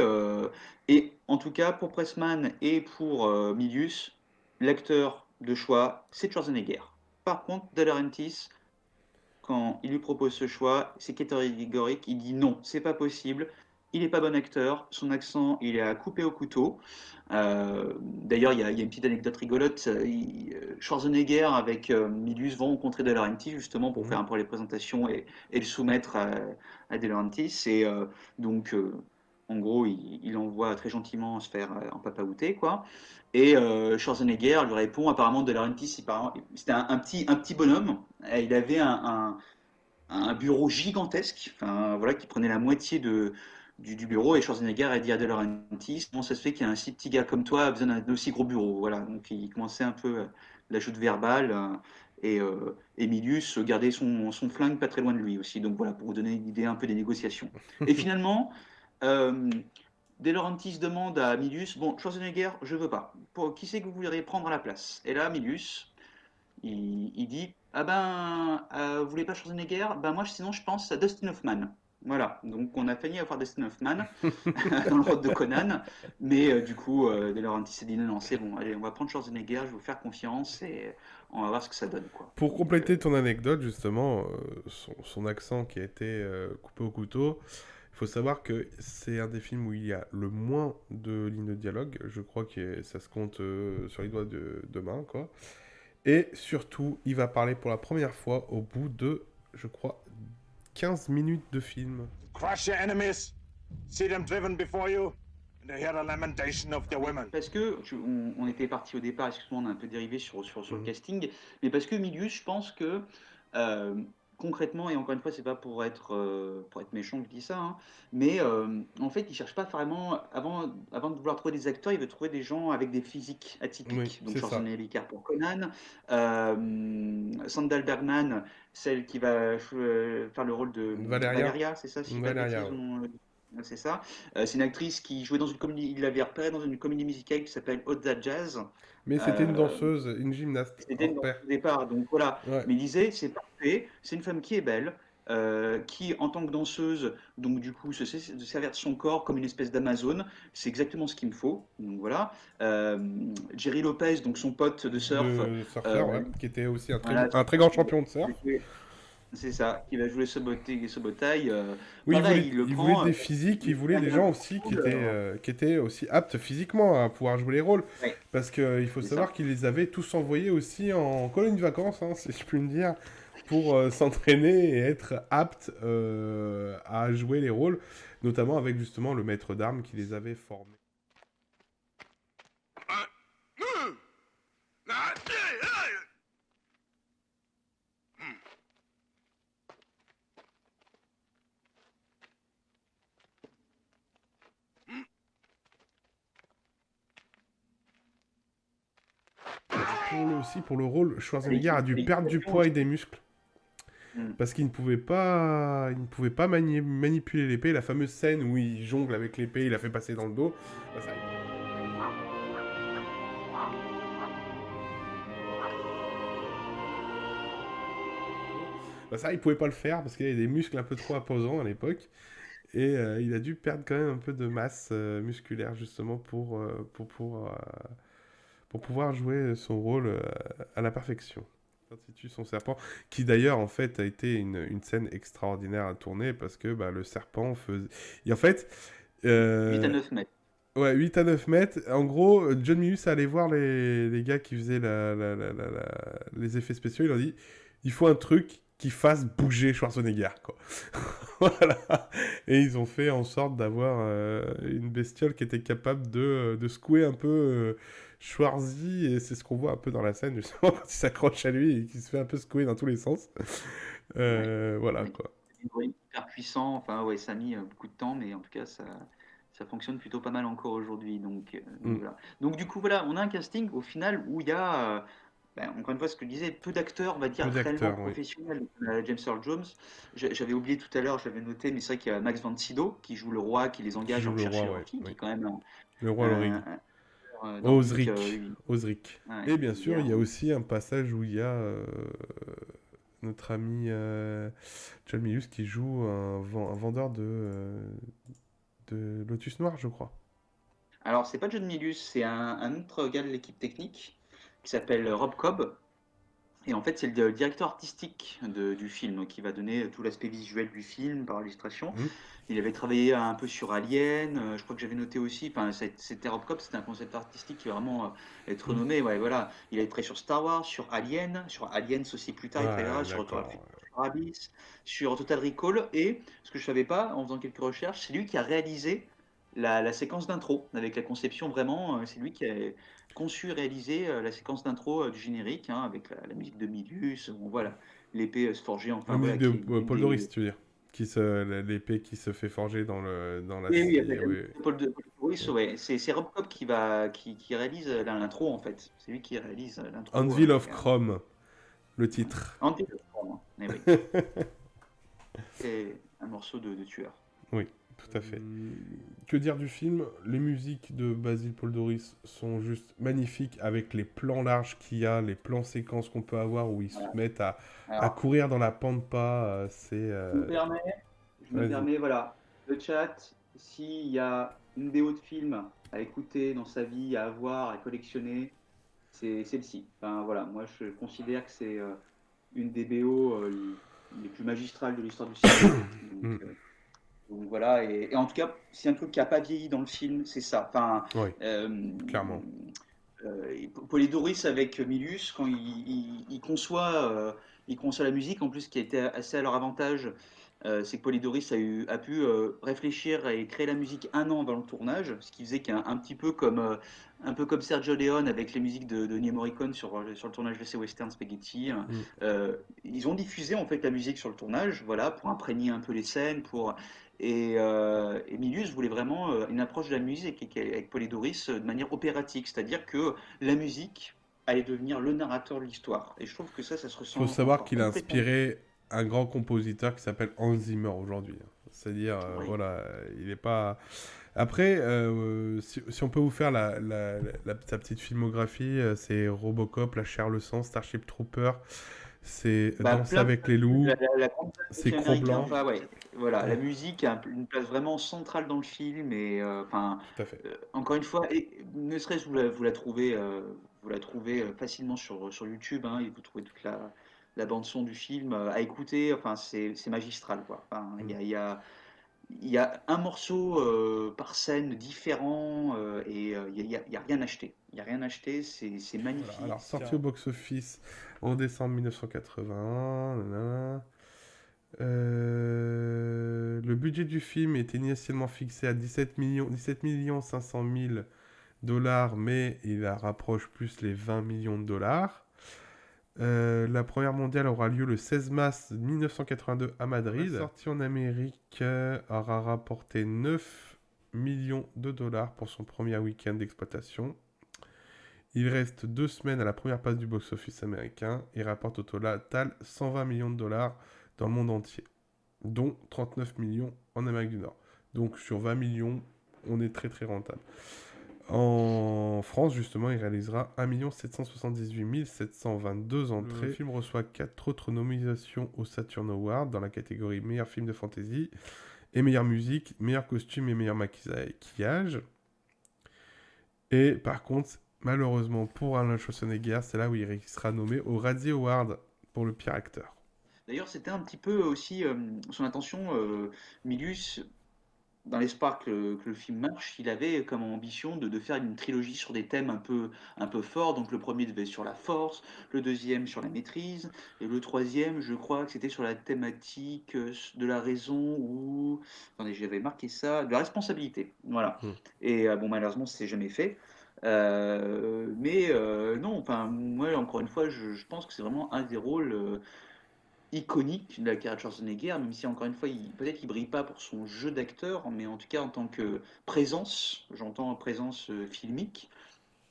en tout cas pour Pressman et pour Milius, l'acteur de choix, c'est Schwarzenegger. Par contre, De Laurentiis, quand il lui propose ce choix, c'est catégorique, il dit non, c'est pas possible. Il n'est pas bon acteur, son accent il est à couper au couteau. D'ailleurs, il y a une petite anecdote rigolote. Schwarzenegger avec Milius vont rencontrer De Laurentiis justement pour faire mhm. un peu les présentations et le soumettre à De Laurentiis. Et donc, en gros, il envoie très gentiment se faire empapaouter, quoi. Et Schwarzenegger lui répond apparemment De Laurentiis, c'était un petit bonhomme. Il avait un bureau gigantesque, enfin, voilà, qui prenait la moitié du bureau. Et Schwarzenegger a dit à De Laurentiis, comment ça se fait qu'il y a un si petit gars comme toi a besoin d'un aussi gros bureau. Voilà, donc il commençait un peu la joute verbale. Et Milius gardait son flingue pas très loin de lui aussi. Donc voilà, pour vous donner une idée un peu des négociations. Et finalement, euh, De Laurentiis demande à Milius, bon, Schwarzenegger, je veux pas. Qui c'est que vous voudriez prendre à la place? Et là, Milius, il dit, ah ben, vous voulez pas Schwarzenegger? Ben moi, sinon, je pense à Dustin Hoffman. Voilà, donc on a failli avoir Dustin Hoffman dans le rôle de Conan, mais du coup, De Laurentiis s'est dit non, non, c'est bon, allez, on va prendre Schwarzenegger, je vais vous faire confiance et on va voir ce que ça donne, quoi. Pour Donc, compléter ton anecdote, justement, son accent qui a été coupé au couteau, il faut savoir que c'est un des films où il y a le moins de lignes de dialogue. Je crois que ça se compte sur les doigts de main, quoi. Et surtout, il va parler pour la première fois au bout de, je crois, 15 minutes de film. Crush your enemies, see them driven before you, and hear the lamentation of their women. parce que on était parti au départ, excuse-moi, on a un peu dérivé sur le Mhm. casting, mais parce que Milius, je pense que euh, concrètement, et encore une fois, c'est pas pour être méchant que je dis ça, hein, mais en fait, il cherche pas vraiment, avant de vouloir trouver des acteurs, il veut trouver des gens avec des physiques Oui, atypiques. Donc c'est ça. Schwarzenegger pour Conan, Sandal Bergman, celle qui va faire le rôle de Valéria. Valeria, c'est ça, si je dis pas de Valéria, bêtises, ouais. c'est ça. C'est une actrice qui jouait dans une comédie, il l'avait repérée dans une comédie musicale qui s'appelle Ozza Jazz. Mais c'était une Euh, danseuse, une gymnaste, C'était hors dans pair. le départ, donc voilà. Ouais. Mais il disait, c'est parfait, c'est une femme qui est belle, qui en tant que danseuse, donc du coup, se sait de servir de son corps comme une espèce d'Amazone, c'est exactement ce qu'il me faut. Donc voilà. Euh, Jerry Lopez, donc son pote de surf, De surfeur, ouais. euh, Qui était aussi voilà, un très grand champion de surf. c'est ça, qui va jouer ce botaille. Oui, Pareil, il le il voulait prend, des physiques, il il voulait fait des un gens aussi cool, qui étaient aussi aptes physiquement à pouvoir jouer les rôles. ouais, Parce qu'il faut c'est savoir ça. qu'ils les avaient tous envoyés aussi en colonie de vacances, hein, si je puis me dire, pour s'entraîner et être aptes à jouer les rôles, notamment avec justement le maître d'armes qui les avait formés. aussi pour le rôle, Schwarzenegger a dû Les perdre du expressions poids et aussi. des muscles. Mm. Parce qu'il ne pouvait pas manipuler l'épée. La fameuse scène où il jongle avec l'épée, il la fait passer dans le dos. Bah, ça, il pouvait pas le faire parce qu'il avait des muscles un peu trop imposants à l'époque. Et il a dû perdre quand même un peu de masse musculaire justement pour pouvoir jouer son rôle à la perfection. Quand il tue son serpent, qui d'ailleurs en fait a été une scène extraordinaire à tourner parce que bah, le serpent faisait... Et en fait... 8 à euh, 9 mètres. Ouais, 8 à 9 mètres. En gros, John Milius allait voir les gars qui faisaient les effets spéciaux. Il leur dit, il faut un truc qui fasse bouger Schwarzenegger, quoi. Voilà. Et ils ont fait en sorte d'avoir une bestiole qui était capable de secouer un peu Schwarzy. Et c'est ce qu'on voit un peu dans la scène, justement, quand il s'accroche à lui et qu'il se fait un peu secouer dans tous les sens. Voilà, Oui. quoi. Oui, hyper puissant. Enfin, ouais, ça a mis beaucoup de temps, mais en tout cas, ça fonctionne plutôt pas mal encore aujourd'hui. Donc, Mm. voilà. Donc, du coup, voilà, on a un casting au final où il y a, encore une fois, ce que je disais, peu d'acteurs, on va dire, Peu réellement d'acteurs, oui. professionnels. James Earl Jones, j'avais oublié tout à l'heure, j'avais noté, mais c'est vrai qu'il y a Max von Sydow qui joue le roi, qui les Qui engage à joue le roi, rechercher leur ouais. fille, qui Oui. est quand même Le roi un, Lorig. donc, Osric. Osric. ouais, Et bien sûr, il y a un- aussi un passage où il y a notre ami John Milius qui joue un vendeur de Lotus Noir, je crois. Alors, c'est pas John Milius, c'est un autre gars de l'équipe technique qui s'appelle Rob Cobb. Et en fait, c'est le directeur artistique du film qui va donner tout l'aspect visuel du film par illustration. Hmm. Il avait travaillé un peu sur Alien, je crois que j'avais noté aussi, enfin, c'était Rob Cobb, c'était un concept artistique qui va vraiment être Hmm. renommé. Ouais, voilà. Il avait travaillé sur Star Wars, sur Aliens aussi plus tard, il travaillera Ouais, sur Retour à le d'accord. futur, sur Abyss, sur Total Recall. Et ce que je savais pas en faisant quelques recherches, c'est lui qui a réalisé la séquence d'intro avec la conception vraiment, c'est lui qui a conçu et réalisé la séquence d'intro du générique, hein, avec la musique de Milius, où on voit l'épée se forger, La enfin musique voilà, de qui est une Paul des... Doris, tu veux dire. L'épée qui se fait forger dans la Oui, oui, série. avec la Oui. musique de Paul Boris, ouais. C'est Rob Cobb qui réalise l'intro, en fait. C'est lui qui réalise l'intro. Anvil of Chrome, le titre. Andy Kaufman, hein. Eh oui. C'est un morceau de tueur. Oui, tout à fait. Que dire du film? Les musiques de Basil Paul Doris sont juste magnifiques avec les plans larges qu'il y a, les plans séquences qu'on peut avoir où ils se Voilà. mettent à Alors, courir dans la pampa. je me permets, Vas-y. voilà, le chat, s'il y a une BO de film à écouter dans sa vie, à avoir, à collectionner, c'est celle-ci. Enfin, voilà, moi je considère que c'est une des BO les plus magistrales de l'histoire du cinéma. Mm. Donc voilà, et en tout cas, c'est un truc qui n'a pas vieilli dans le film, c'est ça. Enfin, Oui, euh, clairement. Polydoris avec Milius, quand il conçoit la musique, en plus, qui a été assez à leur avantage, c'est que Polydoris a pu réfléchir et créer la musique un an avant le tournage, ce qui faisait qu'un petit peu un peu comme Sergio Leone avec les musiques de Ennio Morricone sur le tournage de ses western spaghetti. Mm. Ils ont diffusé en fait la musique sur le tournage, voilà, pour imprégner un peu les scènes, et Milius voulait vraiment une approche de la musique avec Polydoris de manière opératique, c'est-à-dire que la musique allait devenir le narrateur de l'histoire. Et je trouve que ça se Il ressent faut savoir encore qu'il a complètement. inspiré un grand compositeur qui s'appelle Hans Zimmer aujourd'hui. C'est-à-dire, Oui. voilà, il n'est pas... Après, si on peut vous faire sa petite filmographie, c'est Robocop, La Chair, le sang, Starship Trooper, c'est Danse Plein de avec les loups, la grande c'est famille américaine, Cro-Blanc. enfin ouais, voilà, la Ouais, musique a une place vraiment centrale dans le film et enfin tout à fait. encore une fois, et ne serait-ce que vous la trouvez facilement sur YouTube, hein, et vous trouvez toute la bande son du film à écouter, enfin c'est magistral quoi. Enfin, Mm. il y a un morceau par scène différent et il y a rien acheté. Il y a rien acheté, c'est Voilà. magnifique. Alors, sorti au box-office en décembre 1981. Nanana. Le budget du film était initialement fixé à 17 500 000 dollars, mais il rapproche plus les 20 millions de dollars. La première mondiale aura lieu le 16 mars 1982 à Madrid. La sortie en Amérique aura rapporté 9 millions de dollars pour son premier week-end d'exploitation. Il reste 2 semaines à la première place du box-office américain et rapporte au total 120 millions de dollars dans le monde entier, dont 39 millions en Amérique du Nord. Donc sur 20 millions, on est très très rentable. En France, justement, il réalisera 1 778 722 entrées. Le film reçoit 4 autres nominations au Saturn Award dans la catégorie meilleur film de fantasy et meilleure musique, meilleur costume et meilleur maquillage. Et par contre, malheureusement pour Arnold Schwarzenegger, c'est là où il sera nommé au Razzie Award pour le pire acteur. D'ailleurs, c'était un petit peu aussi son intention, Milius, dans l'espoir que le film marche, il avait comme ambition de faire une trilogie sur des thèmes un peu forts. Donc le premier devait être sur la force, le deuxième sur la maîtrise, et le troisième, je crois que c'était sur la thématique de la raison ou... Attendez, j'avais marqué ça, de la responsabilité. Voilà. Et bon, malheureusement, c'est jamais fait. Non, enfin, moi, encore une fois, je pense que c'est vraiment un des rôles iconique de la carrière de Schwarzenegger, même si encore une fois, peut-être qu'il brille pas pour son jeu d'acteur, mais en tout cas en tant que présence, j'entends présence filmique,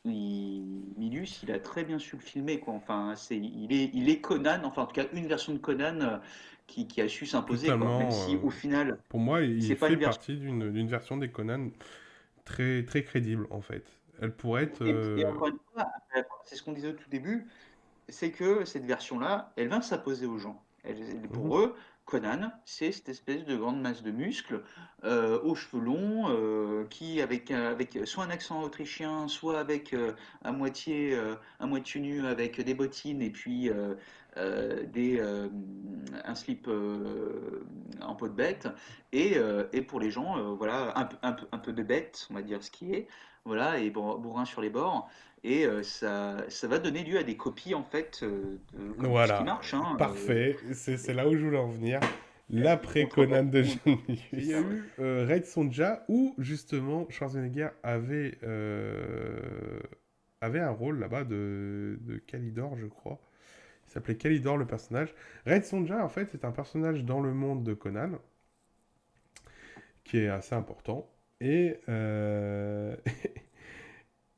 Milius, il a très bien su le filmer, quoi. Enfin, il est Conan, enfin en tout cas une version de Conan qui a su s'imposer, quoi. Même Totalement. si au final, Pour moi, il c'est pas fait une version. partie d'une version des Conan très, très crédible, en fait. Elle pourrait être... Et encore une fois, c'est ce qu'on disait au tout début, c'est que cette version-là, elle vient s'imposer aux gens. Pour eux, Conan, c'est cette espèce de grande masse de muscles, aux cheveux longs, qui, avec soit un accent autrichien, soit avec à moitié nu, avec des bottines et puis un slip en peau de bête. Et pour les gens, voilà, un peu de bête, on va dire ce qui est, voilà, et bourrin sur les bords. Et ça va donner lieu à des copies, en fait, comme tout ce qui Voilà, marche, hein, parfait. C'est là où je voulais en venir. L'après contre Conan de John Milius. c'est Il y a ça, ouais. eu Red Sonja où justement Schwarzenegger avait un rôle là-bas de Kalidor, je crois. Il s'appelait Kalidor le personnage. Red Sonja en fait c'est un personnage dans le monde de Conan qui est assez important. Et,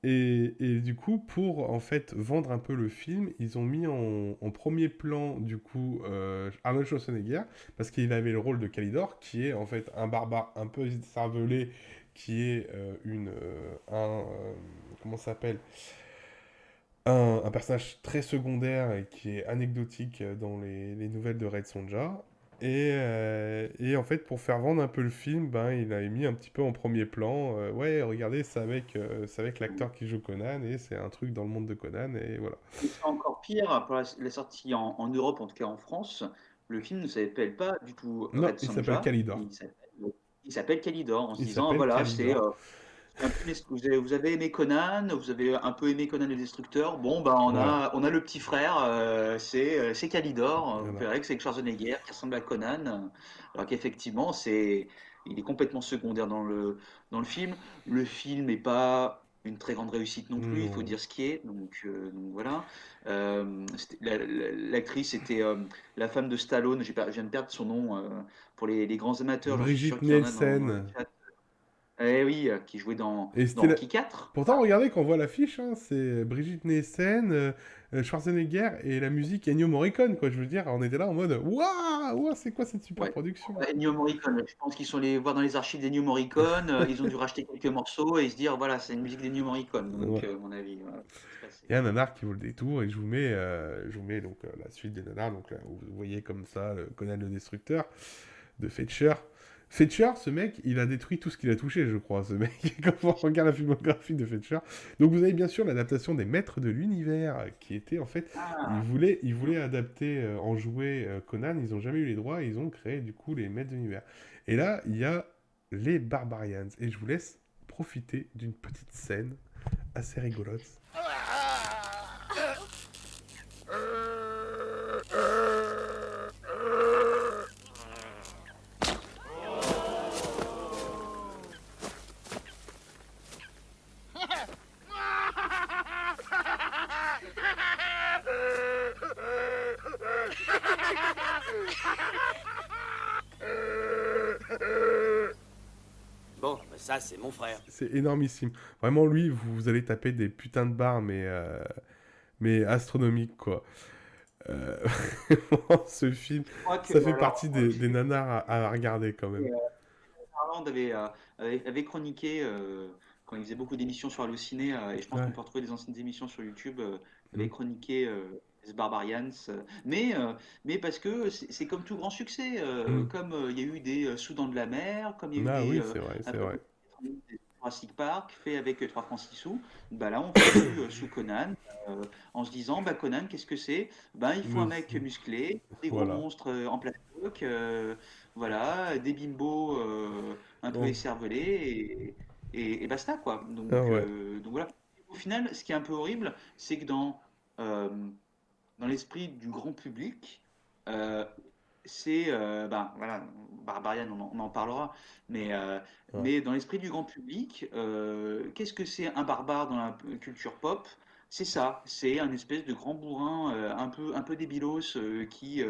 et du coup, pour en fait vendre un peu le film, ils ont mis en premier plan du coup Arnold Schwarzenegger parce qu'il avait le rôle de Kalidor, qui est en fait un barbare un peu cervelé, qui est comment ça s'appelle, un personnage très secondaire et qui est anecdotique dans les nouvelles de Red Sonja. Et en fait, pour faire vendre un peu le film, ben, il a mis un petit peu en premier plan. Ouais, regardez, c'est avec l'acteur qui joue Conan et c'est un truc dans le monde de Conan et voilà. Et c'est encore pire, pour la sortie en Europe, en tout cas en France, le film ne s'appelle pas du tout Non, Red il s'appelle Sonja, Kalidor. il s'appelle Kalidor, en se Il disant, s'appelle voilà, Kalidor. c'est un peu vous avez aimé Conan, vous avez un peu aimé Conan le Destructeur, bon, bah, Voilà. on a le petit frère, c'est Kalidor, vous Voilà. verrez que c'est Schwarzenegger qui ressemble à Conan, alors qu'effectivement, il est complètement secondaire dans le film. Le film n'est pas une très grande réussite non plus, il faut Non. dire ce qui est, donc voilà. L'actrice était la femme de Stallone, je viens de perdre son nom, pour les grands amateurs, j'en suis sûr Brigitte qu'il y en a dans le Nielsen. chat. Eh oui, qui jouait Et dans c'était la... Rocky 4. Pourtant, regardez, quand on voit l'affiche, hein, c'est Brigitte Nielsen, Schwarzenegger et la musique Ennio Morricone, quoi. Je veux dire, on était là en mode Waouh, c'est quoi cette super Ouais. production? Ennio Morricone, je pense qu'ils sont allés voir dans les archives d'Ennio Morricone, ils ont dû racheter quelques morceaux et se dire, voilà, c'est une musique d'Ennio Morricone, donc Ouais. à mon avis, voilà, c'est ce qui s'est passé. Il y a un nanar qui vaut le détour et je vous mets donc la suite des nanars. Donc là, vous voyez comme ça Conan le Destructeur de Fetcher. Fetcher, ce mec, il a détruit tout ce qu'il a touché, je crois, ce mec, quand on regarde la filmographie de Fetcher. Donc vous avez bien sûr l'adaptation des Maîtres de l'Univers, qui était en fait, Ah, ils voulaient adapter en jouet Conan, ils n'ont jamais eu les droits, ils ont créé du coup les Maîtres de l'Univers. Et là, il y a les Barbarians, et je vous laisse profiter d'une petite scène assez rigolote. Bon, bah, Ça, c'est mon frère. C'est énormissime. Vraiment, lui, vous allez taper des putains de barres, mais astronomiques, quoi. Euh, Vraiment, ce film, Je crois que, ça fait alors, partie des nanars à regarder, quand même. Harland avait chroniqué, quand il faisait beaucoup d'émissions sur Allociné, et je pense qu'on Ouais. peut retrouver des anciennes émissions sur YouTube, avait Mm. chroniqué The Barbarians. Mais parce que c'est comme tout grand succès, Mm. comme il y a eu des Sous-Dents de la Mer, comme il y a eu Ah des oui, c'est vrai, un c'est peu vrai. des Jurassic Park, fait avec 3 francs 6 sous, bah là on fait sous Conan, en se disant, bah Conan, qu'est-ce que c'est? Ben, il faut un mec musclé, des gros Voilà. monstres en plastoc, voilà, des bimbos un peu Donc, écervelés et basta quoi. ah ouais. Donc voilà. Au final, ce qui est un peu horrible, c'est que euh, dans l'esprit du grand public, euh, ben voilà, Barbarian, on en parlera, Ouais. mais dans l'esprit du grand public, qu'est-ce que c'est un barbare dans la culture pop? C'est ça, c'est un espèce de grand bourrin un peu débilos qui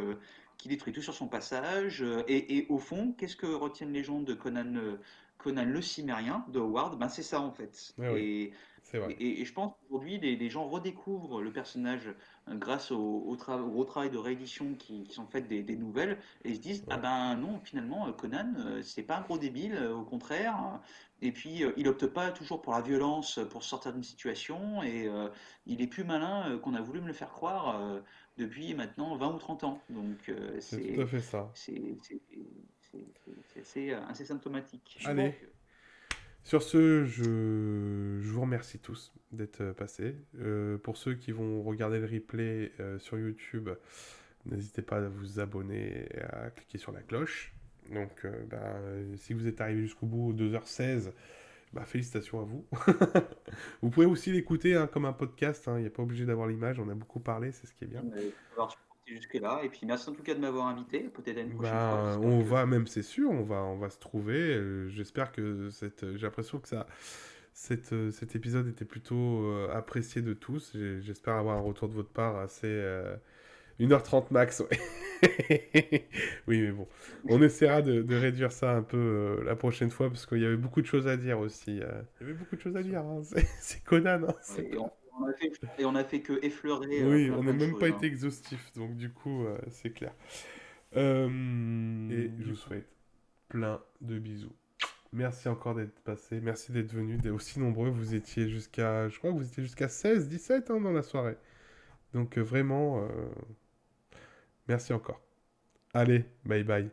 détruit tout sur son passage. Et au fond, qu'est-ce que retiennent les gens de Conan le Cimérien de Howard? Ben c'est ça en fait. Ouais, oui, c'est vrai. Et je pense qu'aujourd'hui, les gens redécouvrent le personnage grâce au gros travail de réédition qui sont faites des nouvelles et ils se disent, ah Ouais. ben non, finalement, Conan, c'est pas un gros débile, au contraire. Et puis, il opte pas toujours pour la violence pour sortir d'une situation et il est plus malin qu'on a voulu me le faire croire depuis maintenant 20 ou 30 ans. Donc, C'est tout à fait ça. c'est assez symptomatique. Allez. Donc, Sur ce, je vous remercie tous d'être passés. Pour ceux qui vont regarder le replay sur YouTube, n'hésitez pas à vous abonner et à cliquer sur la cloche. Donc, si vous êtes arrivé jusqu'au bout, 2h16, bah, félicitations à vous. Vous pouvez aussi l'écouter hein, comme un podcast. Il n'y a pas obligé d'avoir l'image. On a beaucoup parlé, c'est ce qui est bien. avoir supporté jusque-là. Et puis merci en tout cas de m'avoir invité. Peut-être à une prochaine fois. Ben, J'espère on que va même, c'est sûr, on va se trouver. J'espère que j'ai l'impression que cet épisode était plutôt apprécié de tous. J'espère avoir un retour de votre part assez 1h30 max. Ouais. Oui, mais bon, on essaiera de réduire ça un peu la prochaine fois parce qu'il y avait beaucoup de choses à dire aussi. Il y avait beaucoup de choses à dire. Hein. C'est Conan. Hein. ouais, et on a fait que effleurer Oui, plein on n'a plein de même pas choses. été exhaustif, donc du coup, c'est clair. Et je vous souhaite plein de bisous. Merci encore d'être passé, merci d'être venu, d'être aussi nombreux. Vous étiez jusqu'à, je crois que vous étiez jusqu'à 16, 17 hein, dans la soirée. Donc vraiment, merci encore. Allez, bye bye.